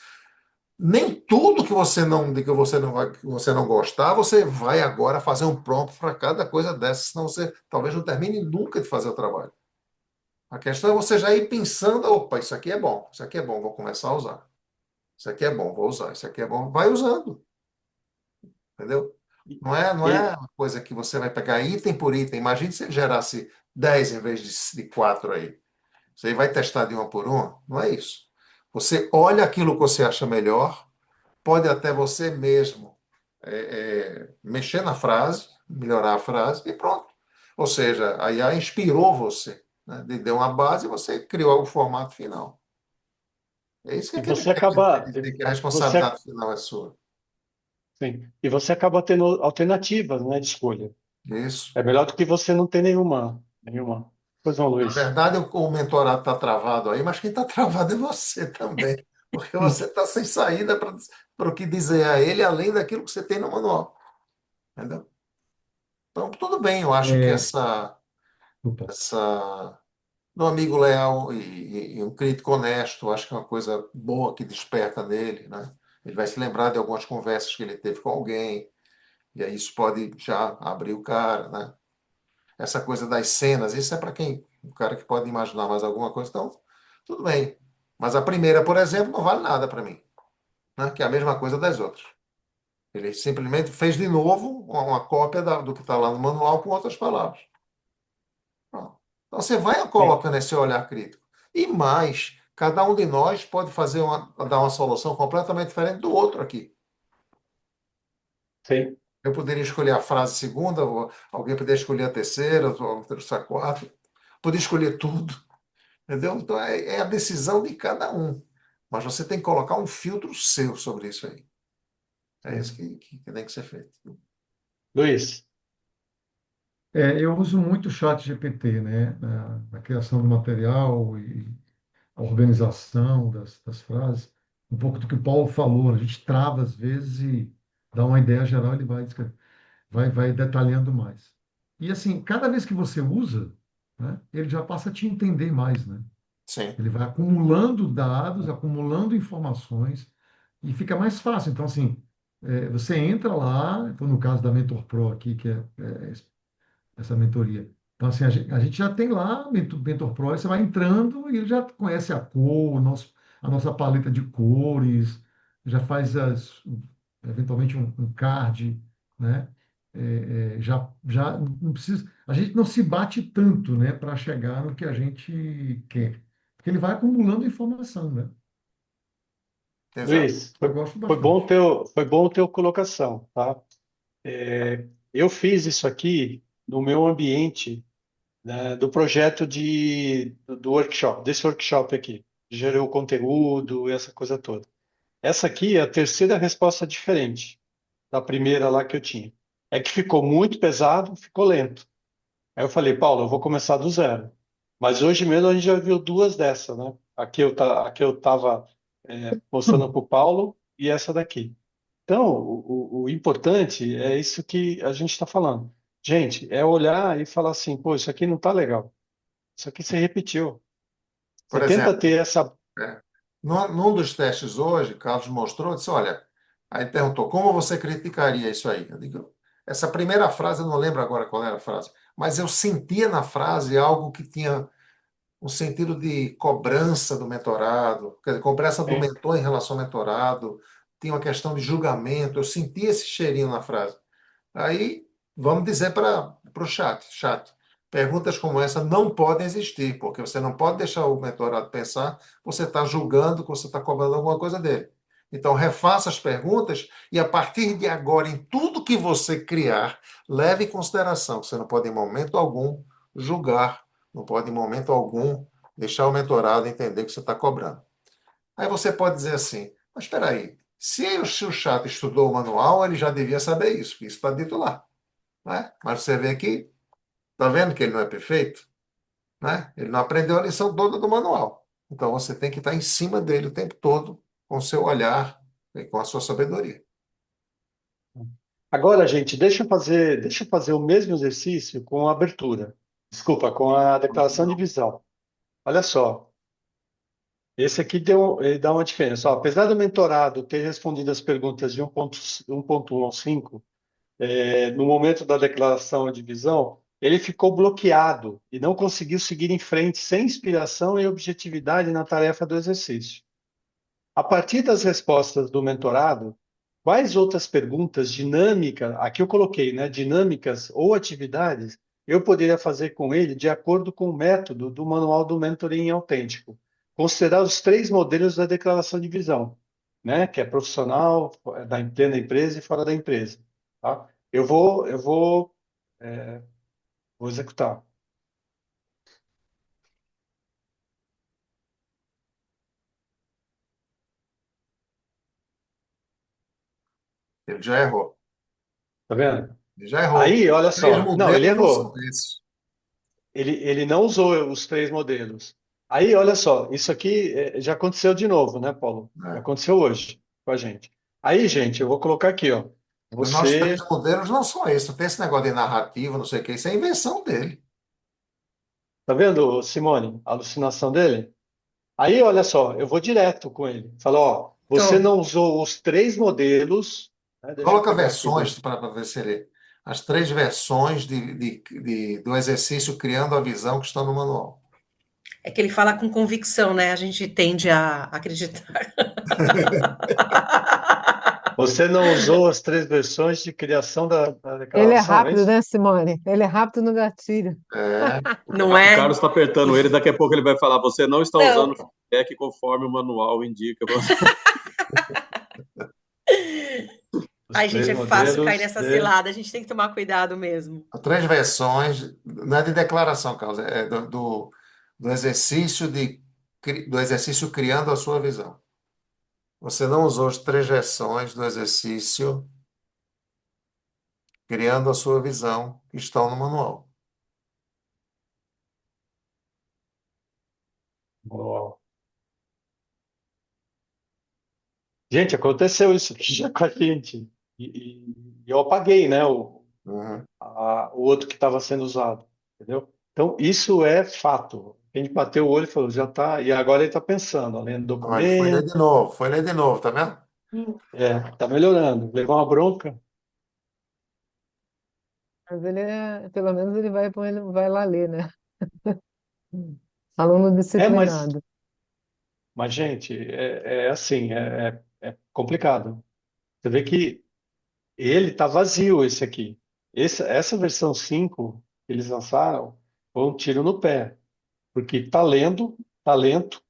Nem tudo que você não gostar, você vai agora fazer um prompt para cada coisa dessa, senão você talvez não termine nunca de fazer o trabalho. A questão é você já ir pensando, opa, isso aqui é bom, vou começar a usar. Isso aqui é bom, vou usar, isso aqui é bom, vai usando, entendeu? E, Não é e- uma coisa que você vai pegar item por item. Imagine se ele gerasse 10 em vez de 4 aí. Você vai testar de uma por uma? Não é isso. Você olha aquilo que você acha melhor, pode até você mesmo mexer na frase, melhorar a frase e pronto. Ou seja, a IA inspirou você, né? Deu uma base e você criou o formato final. É isso que e ele você quer acaba, dizer, que a você, responsabilidade final é sua. sim, e você acaba tendo alternativas, né, de escolha. Isso. É melhor do que você não ter nenhuma. Pois não, Na Luiz. verdade, o mentorado está travado aí, mas quem está travado é você também. Porque você está sem saída para o que dizer a ele, além daquilo que você tem no manual. Entendeu? Então, tudo bem, eu acho que É, opa. essa um amigo leal e um crítico honesto, acho que é uma coisa boa que desperta nele, né? Ele vai se lembrar de algumas conversas que ele teve com alguém, e aí isso pode já abrir o cara, né? Essa coisa das cenas, isso é para quem, o cara que pode imaginar mais alguma coisa, então, tudo bem. Mas a primeira, por exemplo, não vale nada para mim, né? Que é a mesma coisa das outras. Ele simplesmente fez de novo uma cópia do que está lá no manual com outras palavras. Pronto. Então você vai Sim, colocando esse olhar crítico. E mais, cada um de nós pode dar uma solução completamente diferente do outro aqui. sim. Eu poderia escolher a frase segunda, alguém poderia escolher a terceira, ou a quarta, poderia escolher tudo, entendeu? Então é a decisão de cada um. Mas você tem que colocar um filtro seu sobre isso aí. É isso Sim. que tem que ser feito. Luiz, Eu uso muito o chat GPT, né, na criação do material e a organização das frases. Um pouco do que o Paulo falou, a gente trava às vezes e dá uma ideia geral, ele vai detalhando mais. E assim, cada vez que você usa, né, ele já passa a te entender mais, né? Sim, Ele vai acumulando dados, acumulando informações e fica mais fácil. Então, assim, Você entra lá, foi no caso da Mentor Pro aqui, que é essa mentoria. Então, assim, a gente já tem lá Mentor Pro, e você vai entrando e ele já conhece a cor, a nossa paleta de cores, já faz eventualmente um card, né? Já não precisa, a gente não se bate tanto, né, para chegar no que a gente quer, porque ele vai acumulando informação, né? Exato. Luiz, Eu gosto foi bom bastante. foi bom ter colocação, tá? Eu fiz isso aqui no meu ambiente, né, do projeto do workshop, desse workshop aqui. Gerou o conteúdo, essa coisa toda. Essa aqui é a terceira resposta diferente da primeira lá que eu tinha. É que ficou muito pesado, ficou lento. Aí eu falei, Paulo, eu vou começar do zero. Mas hoje mesmo a gente já viu duas dessas, né? Aqui eu estava mostrando para o Paulo e essa daqui. Então, o importante é isso que a gente está falando. Gente, é olhar e falar assim, pô, isso aqui não está legal. Isso aqui você repetiu. Você Por tenta exemplo, ter essa. é, num dos testes hoje, Carlos mostrou, disse, olha, aí perguntou, como você criticaria isso aí? Eu digo, essa primeira frase, eu não lembro agora qual era a frase, mas eu sentia na frase algo que tinha um sentido de cobrança do mentorado, quer dizer, cobrança do É, mentor em relação ao mentorado, tinha uma questão de julgamento, eu sentia esse cheirinho na frase. Aí, vamos dizer para o chat. Perguntas como essa não podem existir, porque você não pode deixar o mentorado pensar que você está julgando, que você está cobrando alguma coisa dele. Então, refaça as perguntas e, a partir de agora, em tudo que você criar, leve em consideração que você não pode, em momento algum, julgar, não pode, em momento algum, deixar o mentorado entender que você está cobrando. Aí você pode dizer assim, mas espera aí, se o chat estudou o manual, ele já devia saber isso, porque isso está dito lá, né? Mas você vê que, está vendo que ele não é perfeito, né? Ele não aprendeu a lição toda do manual. Então você tem que estar em cima dele o tempo todo, com o seu olhar e com a sua sabedoria. agora, gente, deixa eu fazer o mesmo exercício com a abertura. Desculpa, com a declaração de visão. Olha só, esse aqui ele dá uma diferença. Ó, apesar do mentorado ter respondido as perguntas de 1.1 ao 5, no momento da declaração de visão, ele ficou bloqueado e não conseguiu seguir em frente sem inspiração e objetividade na tarefa do exercício. A partir das respostas do mentorado, quais outras perguntas dinâmicas, aqui eu coloquei, né, dinâmicas ou atividades, eu poderia fazer com ele de acordo com o método do Manual do Mentoring Autêntico? Considerar os três modelos da declaração de visão, né, que é profissional, dentro da empresa e fora da empresa, tá? Vou executar. Ele já errou. Tá vendo? Ele já errou. Aí, olha Os três só. Não, ele modelos não são errou. esses. Ele não usou os três modelos. Aí, olha só, isso aqui já aconteceu de novo, né, Paulo? Já Né? aconteceu hoje com a gente. Aí, gente, eu vou colocar aqui, ó. Os nossos três Você, modelos não são esses. Não tem esse negócio de narrativa, não sei o que. Isso é invenção dele. tá vendo, Simone, a alucinação dele? Aí, olha só, eu vou direto com ele. Falo, ó, você Tô. não usou os três modelos, né? Deixa eu Coloca pegar aqui. versões para ver se ele. As três versões do exercício Criando a Visão que estão no manual. É que ele fala com convicção, né? A gente tende a acreditar. Você não usou as três versões de criação da Ele é declaração, é rápido, isso? né, Simone? Ele é rápido no gatilho. É, Não O é? Carlos está apertando ele, daqui a pouco ele vai falar: você não está Não. usando o feedback conforme o manual indica. Os Ai, gente, três é fácil cair modelos nessa de. cilada. A gente tem que tomar cuidado mesmo. três versões, não é de declaração, Carlos, é do exercício do exercício Criando a Sua Visão. Você não usou as três versões do exercício Criando a Sua Visão que estão no manual. Ó. Gente, aconteceu isso aqui já com a gente. E eu apaguei, né, Uhum. o outro que estava sendo usado, entendeu? Então, isso é fato. A gente bateu o olho e falou, já está. E agora ele está pensando, ó, lendo Olha, ele documento. foi ler de novo, tá vendo? Tá melhorando. Levar uma bronca. Mas pelo menos ele vai lá ler, né? Aluno É, mas, disciplinado. mas gente, é assim, é complicado. Você vê que ele tá vazio esse aqui. Essa versão 5 que eles lançaram foi um tiro no pé, porque tá lendo, tá lento.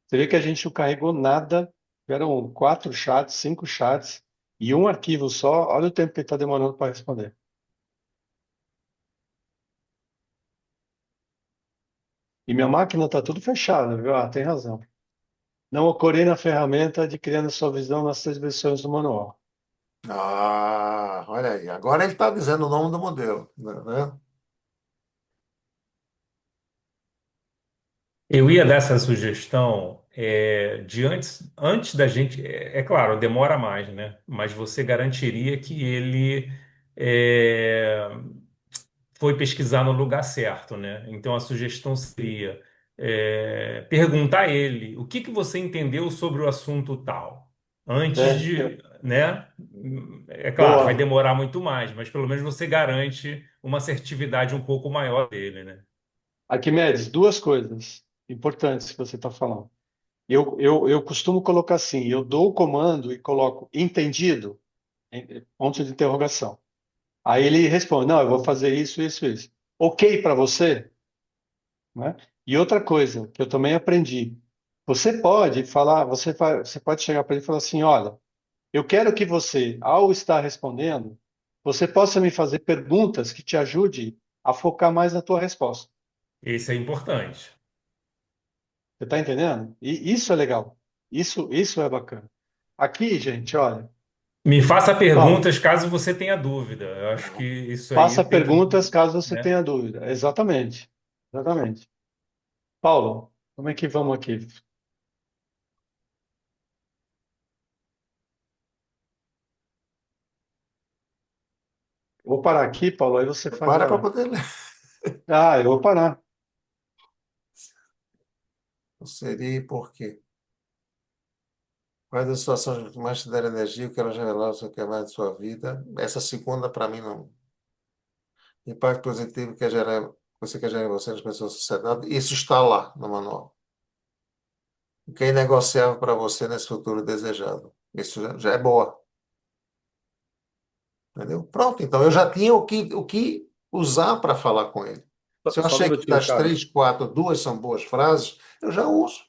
Você vê que a gente não carregou nada. Tiveram 4 chats, 5 chats e um arquivo só. Olha o tempo que ele está demorando para responder. E minha máquina está tudo fechada, viu? Ah, tem razão. Não ocorri na ferramenta adquirindo sua visão nas 3 versões do manual. Ah, olha aí. Agora ele está dizendo o nome do modelo, né? Eu ia dar essa sugestão antes da gente. É claro, demora mais, né? Mas você garantiria que ele é, foi pesquisar no lugar certo, né? Então a sugestão seria perguntar a ele o que que você entendeu sobre o assunto tal, antes É, de, né? É claro, vai boa. demorar muito mais, mas pelo menos você garante uma assertividade um pouco maior dele, né? Arquimedes, 2 coisas importantes que você está falando. Eu costumo colocar assim: eu dou o comando e coloco entendido, ponto de interrogação. Aí ele responde: não, eu vou fazer isso, isso, isso. Ok para você? Né? E outra coisa que eu também aprendi, você pode falar, você pode chegar para ele e falar assim, olha, eu quero que você, ao estar respondendo, você possa me fazer perguntas que te ajude a focar mais na tua resposta. Esse é importante. Você está entendendo? E isso é legal. Isso é bacana. Aqui, gente, olha, Me faça Paulo, perguntas caso você tenha dúvida. Eu acho que isso aí faça tem que, perguntas caso você né? tenha dúvida. Exatamente. Exatamente. Paulo, como é que vamos aqui? Vou parar aqui, Paulo, aí você faz Para a. poder ler. Ah, eu vou parar. Seria por quê? Quais das situações que mais te deram energia, o que elas revelaram sobre o que é mais de sua vida? Essa segunda, para mim, não. Impacto positivo que você quer gerar em você, nas pessoas da sociedade. Isso está lá no manual. O que é inegociável para você nesse futuro desejado. Isso já é boa. Entendeu? Pronto, então eu já tinha o que usar para falar com ele. Se eu Só um achei que minutinho, das Carlos. 3, 4, 2 são boas frases, eu já uso.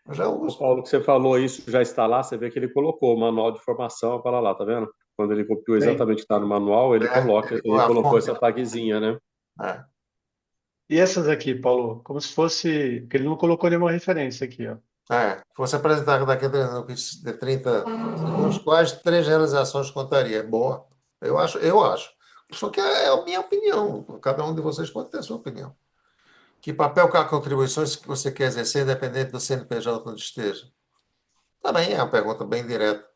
Eu já O uso. Paulo, que você falou isso já está lá, você vê que ele colocou o manual de formação para lá, tá vendo? Quando ele copiou Tem. exatamente o que está no manual, ele A colocou fonte. essa tagzinha, né? É. E essas aqui, Paulo, como se fosse, que ele não colocou nenhuma referência aqui, ó. Fosse apresentar daqui a de 30 segundos, quais 3 realizações contaria? Boa. Eu acho. Só que é a minha opinião. Cada um de vocês pode ter a sua opinião. Que papel, contribuições que você quer exercer, independente do CNPJ onde esteja? Também é uma pergunta bem direta.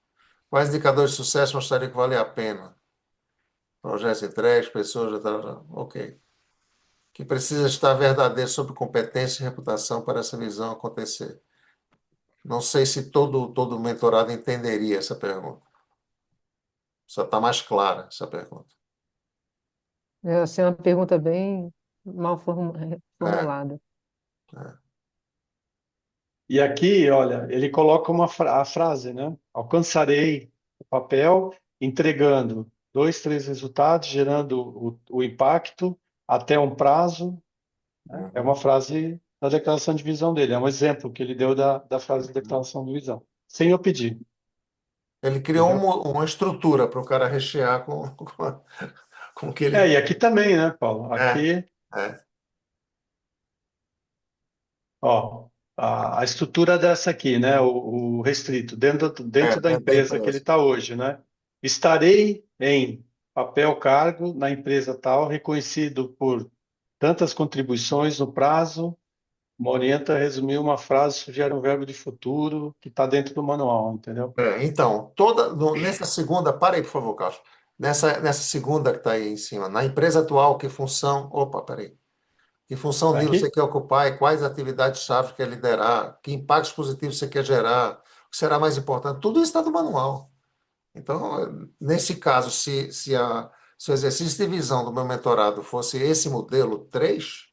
Quais indicadores de sucesso mostraria que vale a pena? Projetos entregues, pessoas, ok. Que precisa estar verdadeiro sobre competência e reputação para essa visão acontecer. Não sei se todo mentorado entenderia essa pergunta. Só está mais clara essa pergunta. Eu achei uma pergunta bem mal É, formulada. é. E aqui, olha, ele coloca a frase, né? Alcançarei o papel entregando 2, 3 resultados, gerando o impacto até um prazo. É uma Uhum. frase da declaração de visão dele, é um exemplo que ele deu da frase de declaração de visão, sem eu pedir, Ele criou entendeu? uma estrutura para o cara rechear com o que ele. E aqui também, né, Paulo? É, Aqui, é, ó, a estrutura dessa aqui, né? O restrito, dentro da dentro da empresa que ele empresa. está hoje, né? Estarei em papel cargo na empresa tal, reconhecido por tantas contribuições no prazo. Uma orienta a resumir uma frase, sugere um verbo de futuro que está dentro do manual, entendeu? Então, nessa segunda, para aí, por favor, Carlos. Nessa segunda que está aí em cima, na empresa atual, que função. Opa, peraí. Que função Tá nível você aqui? quer ocupar e quais atividades-chave quer liderar? Que impactos positivos você quer gerar? que será mais importante. Tudo isso está no manual. Então, nesse caso, se o exercício de visão do meu mentorado fosse esse modelo 3,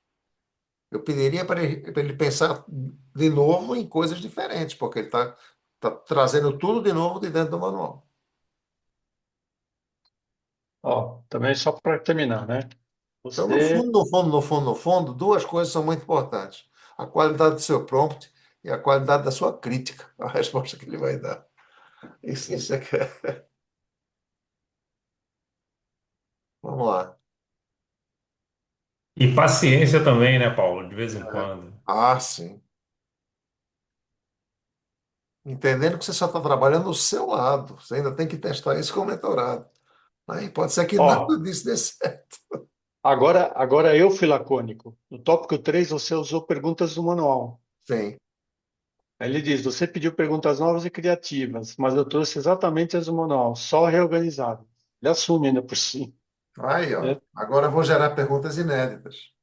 eu pediria para ele pensar de novo em coisas diferentes, porque ele está trazendo tudo de novo de dentro do manual. Ó, também só para terminar, né? Então, no Você, fundo, no fundo, no fundo, no fundo, duas coisas são muito importantes: a qualidade do seu prompt e a qualidade da sua crítica, a resposta que ele vai dar. Isso é que é. Vamos lá. E paciência também, né, Paulo? De vez em É. quando. Sim. Entendendo que você só está trabalhando do seu lado. Você ainda tem que testar isso com o mentorado. Aí pode ser que nada ó, disso dê certo. agora eu fui lacônico. No tópico 3 você usou perguntas do manual. Sim. Aí ele diz: você pediu perguntas novas e criativas, mas eu trouxe exatamente as do manual, só reorganizado. Ele assume ainda por si. Aí, Né? ó. O Agora eu vou gerar perguntas inéditas.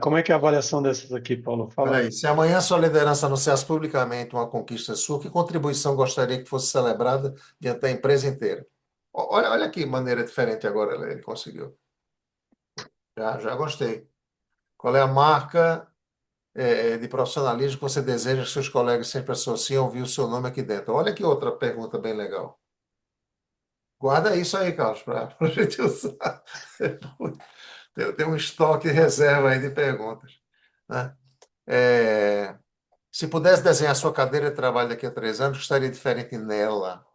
como é que é a avaliação dessas aqui, Paulo? Olha Fala aí. aí. Se amanhã sua liderança anunciasse publicamente uma conquista sua, que contribuição gostaria que fosse celebrada diante da empresa inteira? Olha que maneira diferente agora ele conseguiu. Já gostei. Qual é a marca de profissionalismo que você deseja que seus colegas sempre associem ao ouvir o seu nome aqui dentro? Olha que outra pergunta bem legal. Guarda isso aí, Carlos, para a gente usar. Tem um estoque reserva aí de perguntas, né? É, se pudesse desenhar sua cadeira de trabalho daqui a 3 anos, o que estaria diferente nela?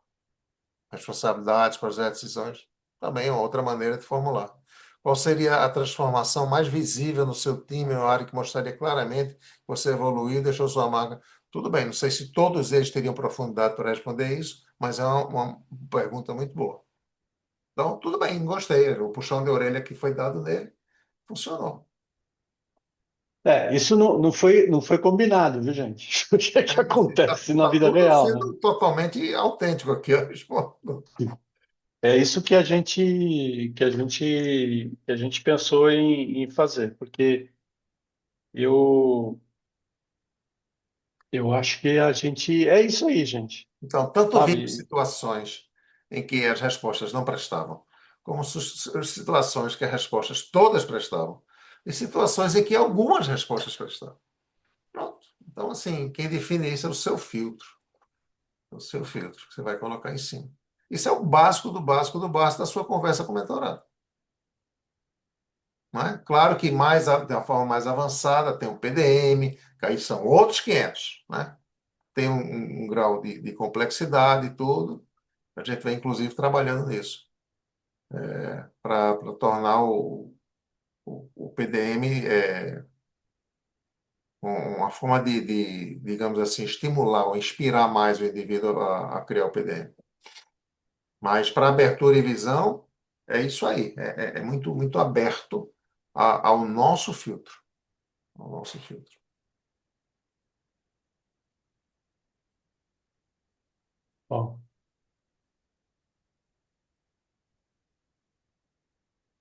Responsabilidades, projetos, decisões? Também é uma outra maneira de formular. Qual seria a transformação mais visível no seu time, uma área que mostraria claramente que você evoluiu e deixou sua marca? Tudo bem, não sei se todos eles teriam profundidade para responder isso, mas é uma pergunta muito boa. Então, tudo bem, gostei. O puxão de orelha que foi dado nele funcionou. Isso não foi combinado, viu, gente? O que é que acontece na Está vida tudo real, né? sendo totalmente autêntico aqui, eu respondo. É isso que a gente pensou em fazer, porque eu eu acho que a gente é isso aí, gente, Então, tanto vimos sabe? situações em que as respostas não prestavam, como situações que as respostas todas prestavam, e situações em que algumas respostas prestavam. Pronto. Então, assim, quem define isso é o seu filtro. É o seu filtro que você vai colocar em cima. Isso é o básico do básico do básico da sua conversa com o mentorado. Não é? Claro que de uma forma mais avançada tem o PDM, que aí são outros 500, né? Tem um grau de complexidade e tudo. A gente vai, inclusive, trabalhando nisso, para tornar o PDM uma forma digamos assim, estimular ou inspirar mais o indivíduo a criar o PDM. Mas para abertura e visão, é isso aí. É muito, muito aberto ao nosso filtro. Ao nosso filtro. Ó,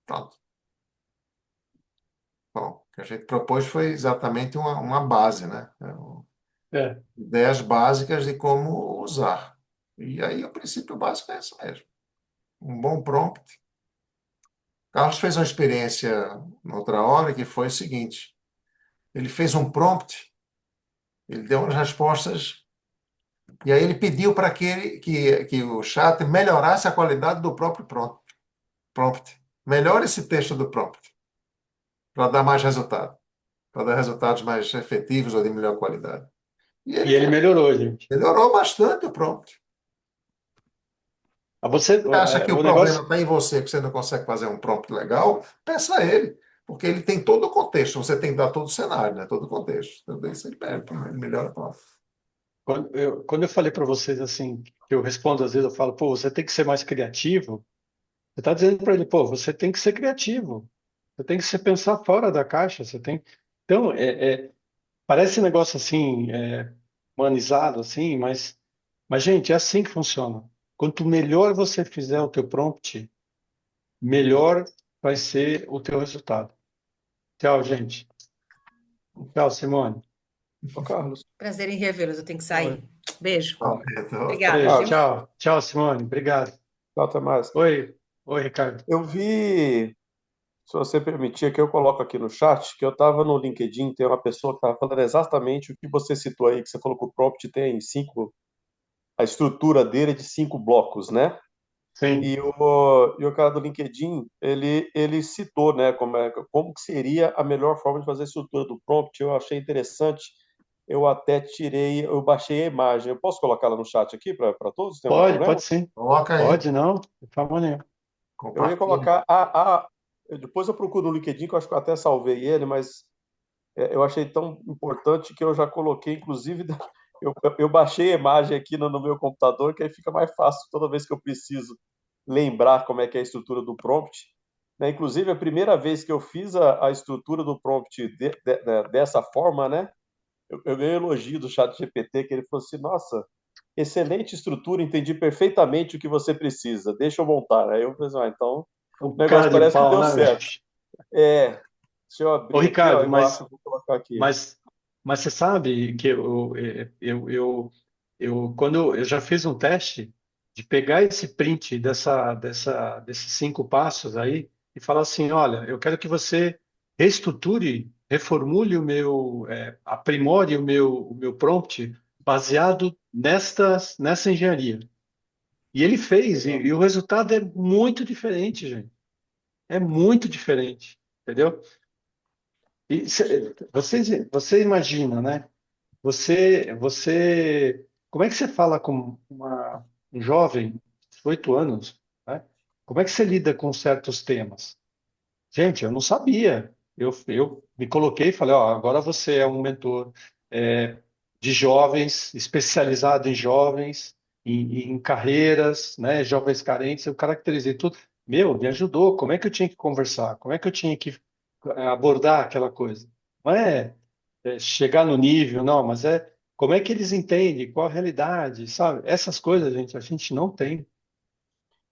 Pronto. Bom, o que a gente propôs foi exatamente uma base, né? é, Ideias básicas de como usar. E aí o princípio básico é esse mesmo. Um bom prompt. Carlos fez uma experiência na outra hora que foi o seguinte: ele fez um prompt, ele deu umas respostas, e aí ele pediu para que o chat melhorasse a qualidade do próprio prompt. Melhore esse texto do prompt, para dar mais resultado, para dar resultados mais efetivos ou de melhor qualidade. E e ele ele melhorou, gente. melhorou bastante o prompt. Você acha que o O problema negócio, está em você, que você não consegue fazer um prompt legal? Peça a ele, porque ele tem todo o contexto. Você tem que dar todo o cenário, né? Todo o contexto. Tudo isso ele pega, ele melhora a prompt. quando eu falei para vocês assim, que eu respondo às vezes, eu falo, pô, você tem que ser mais criativo. Você está dizendo para ele, pô, você tem que ser criativo. Você tem que se pensar fora da caixa. Você tem. Então, parece um negócio assim, humanizado assim, mas gente, é assim que funciona. Quanto melhor você fizer o teu prompt, melhor vai ser o teu resultado. Tchau, gente. Tchau, Simone. Ô, Carlos. Prazer em revê-los. Eu tenho que Oi. sair. Beijo. Tá, Pedro. Obrigada, Beijo, viu? tchau. Tchau, Simone. Obrigado. Tchau, até mais. Oi. Oi, Ricardo. Eu vi, se você permitir, que eu coloco aqui no chat, que eu estava no LinkedIn, tem uma pessoa que estava falando exatamente o que você citou aí, que você falou que o prompt tem a estrutura dele é de 5 blocos, né? Sim. E o cara do LinkedIn, ele citou, né, como que seria a melhor forma de fazer a estrutura do prompt. Eu achei interessante. Eu baixei a imagem. Eu posso colocá-la no chat aqui para todos? Tem algum Pode problema? sim. Coloca aí, Pode, não. De forma nenhuma. Eu ia compartilha. colocar depois eu procuro no LinkedIn, que eu acho que eu até salvei ele, mas eu achei tão importante que eu já coloquei, inclusive, eu baixei a imagem aqui no meu computador, que aí fica mais fácil toda vez que eu preciso lembrar como é que é a estrutura do prompt. Né? Inclusive, a primeira vez que eu fiz a estrutura do prompt dessa forma, né? Eu ganhei um elogio do chat GPT, que ele falou assim, nossa, excelente estrutura, entendi perfeitamente o que você precisa, deixa eu montar. Aí eu falei assim, então O o negócio cara de parece que pau, deu né, velho? certo. É, deixa eu Ô, abrir aqui, ó, Ricardo, eu acho que eu vou colocar aqui. mas, mas você sabe que quando eu já fiz um teste de pegar esse print desses 5 passos aí e falar assim, olha, eu quero que você reestruture, reformule aprimore o meu prompt baseado nessa engenharia. E ele fez, e o resultado é muito diferente, gente. É muito diferente, entendeu? E você imagina, né? Como é que você fala com um jovem de 18 anos, né? Como é que você lida com certos temas? Gente, eu não sabia. Eu me coloquei e falei, ó, agora você é um mentor de jovens, especializado em jovens, em carreiras, né? Jovens carentes. Eu caracterizei tudo. Meu, me ajudou. Como é que eu tinha que conversar? Como é que eu tinha que abordar aquela coisa? Não é chegar no nível, não, mas é como é que eles entendem, qual a realidade, sabe? Essas coisas, gente, a gente não tem.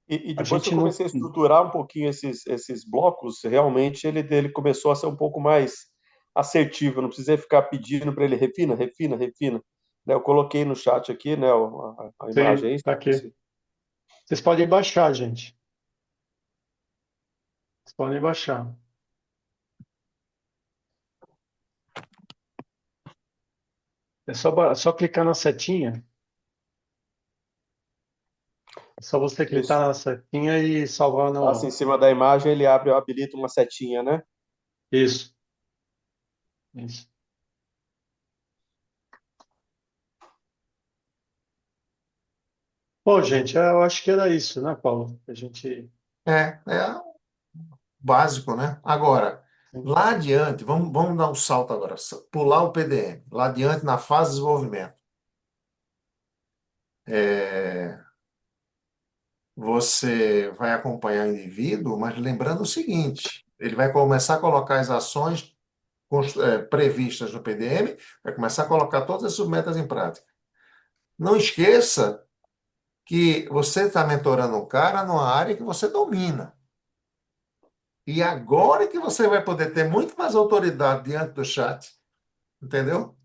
E A depois que eu gente não. comecei a estruturar um pouquinho esses blocos, realmente ele começou a ser um pouco mais assertivo. Eu não precisei ficar pedindo para ele refina, refina, refina. Né, eu coloquei no chat aqui, né, a imagem Sim, aí. tá aqui. Vocês podem baixar, gente. Vocês podem baixar. É só clicar na setinha. É só você Isso. clicar na setinha e salvar Assim, em no. cima da imagem ele habilita uma setinha, né? Isso. Isso. Bom, gente, eu acho que era isso, né, Paulo? A gente. É básico, né? Agora, lá adiante, vamos dar um salto agora, pular o PDM. Lá adiante, na fase de desenvolvimento. Você vai acompanhar o indivíduo, mas lembrando o seguinte: ele vai começar a colocar as ações previstas no PDM, vai começar a colocar todas as submetas em prática. Não esqueça que você está mentorando um cara numa área que você domina. E agora é que você vai poder ter muito mais autoridade diante do chat, entendeu?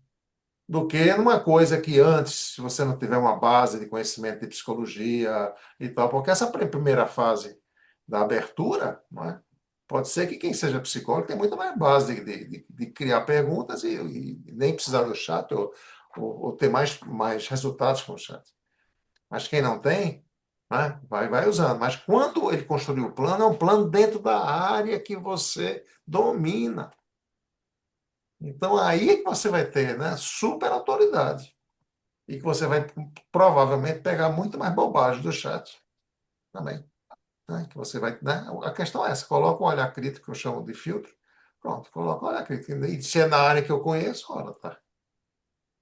Do que numa coisa que antes, se você não tiver uma base de conhecimento de psicologia e tal, porque essa primeira fase da abertura, não é? Pode ser que quem seja psicólogo tenha muito mais base de criar perguntas e nem precisar do chat ou ter mais resultados com o chat. Mas quem não tem, né, vai usando. Mas quando ele construir o plano, é um plano dentro da área que você domina. Então, aí é que você vai ter, né, super autoridade. E que você vai provavelmente pegar muito mais bobagem do chat também. Né? Que você vai, né? A questão é essa: coloca um olhar crítico, que eu chamo de filtro. Pronto, coloca um olhar crítico. E se é na área que eu conheço, ora, tá.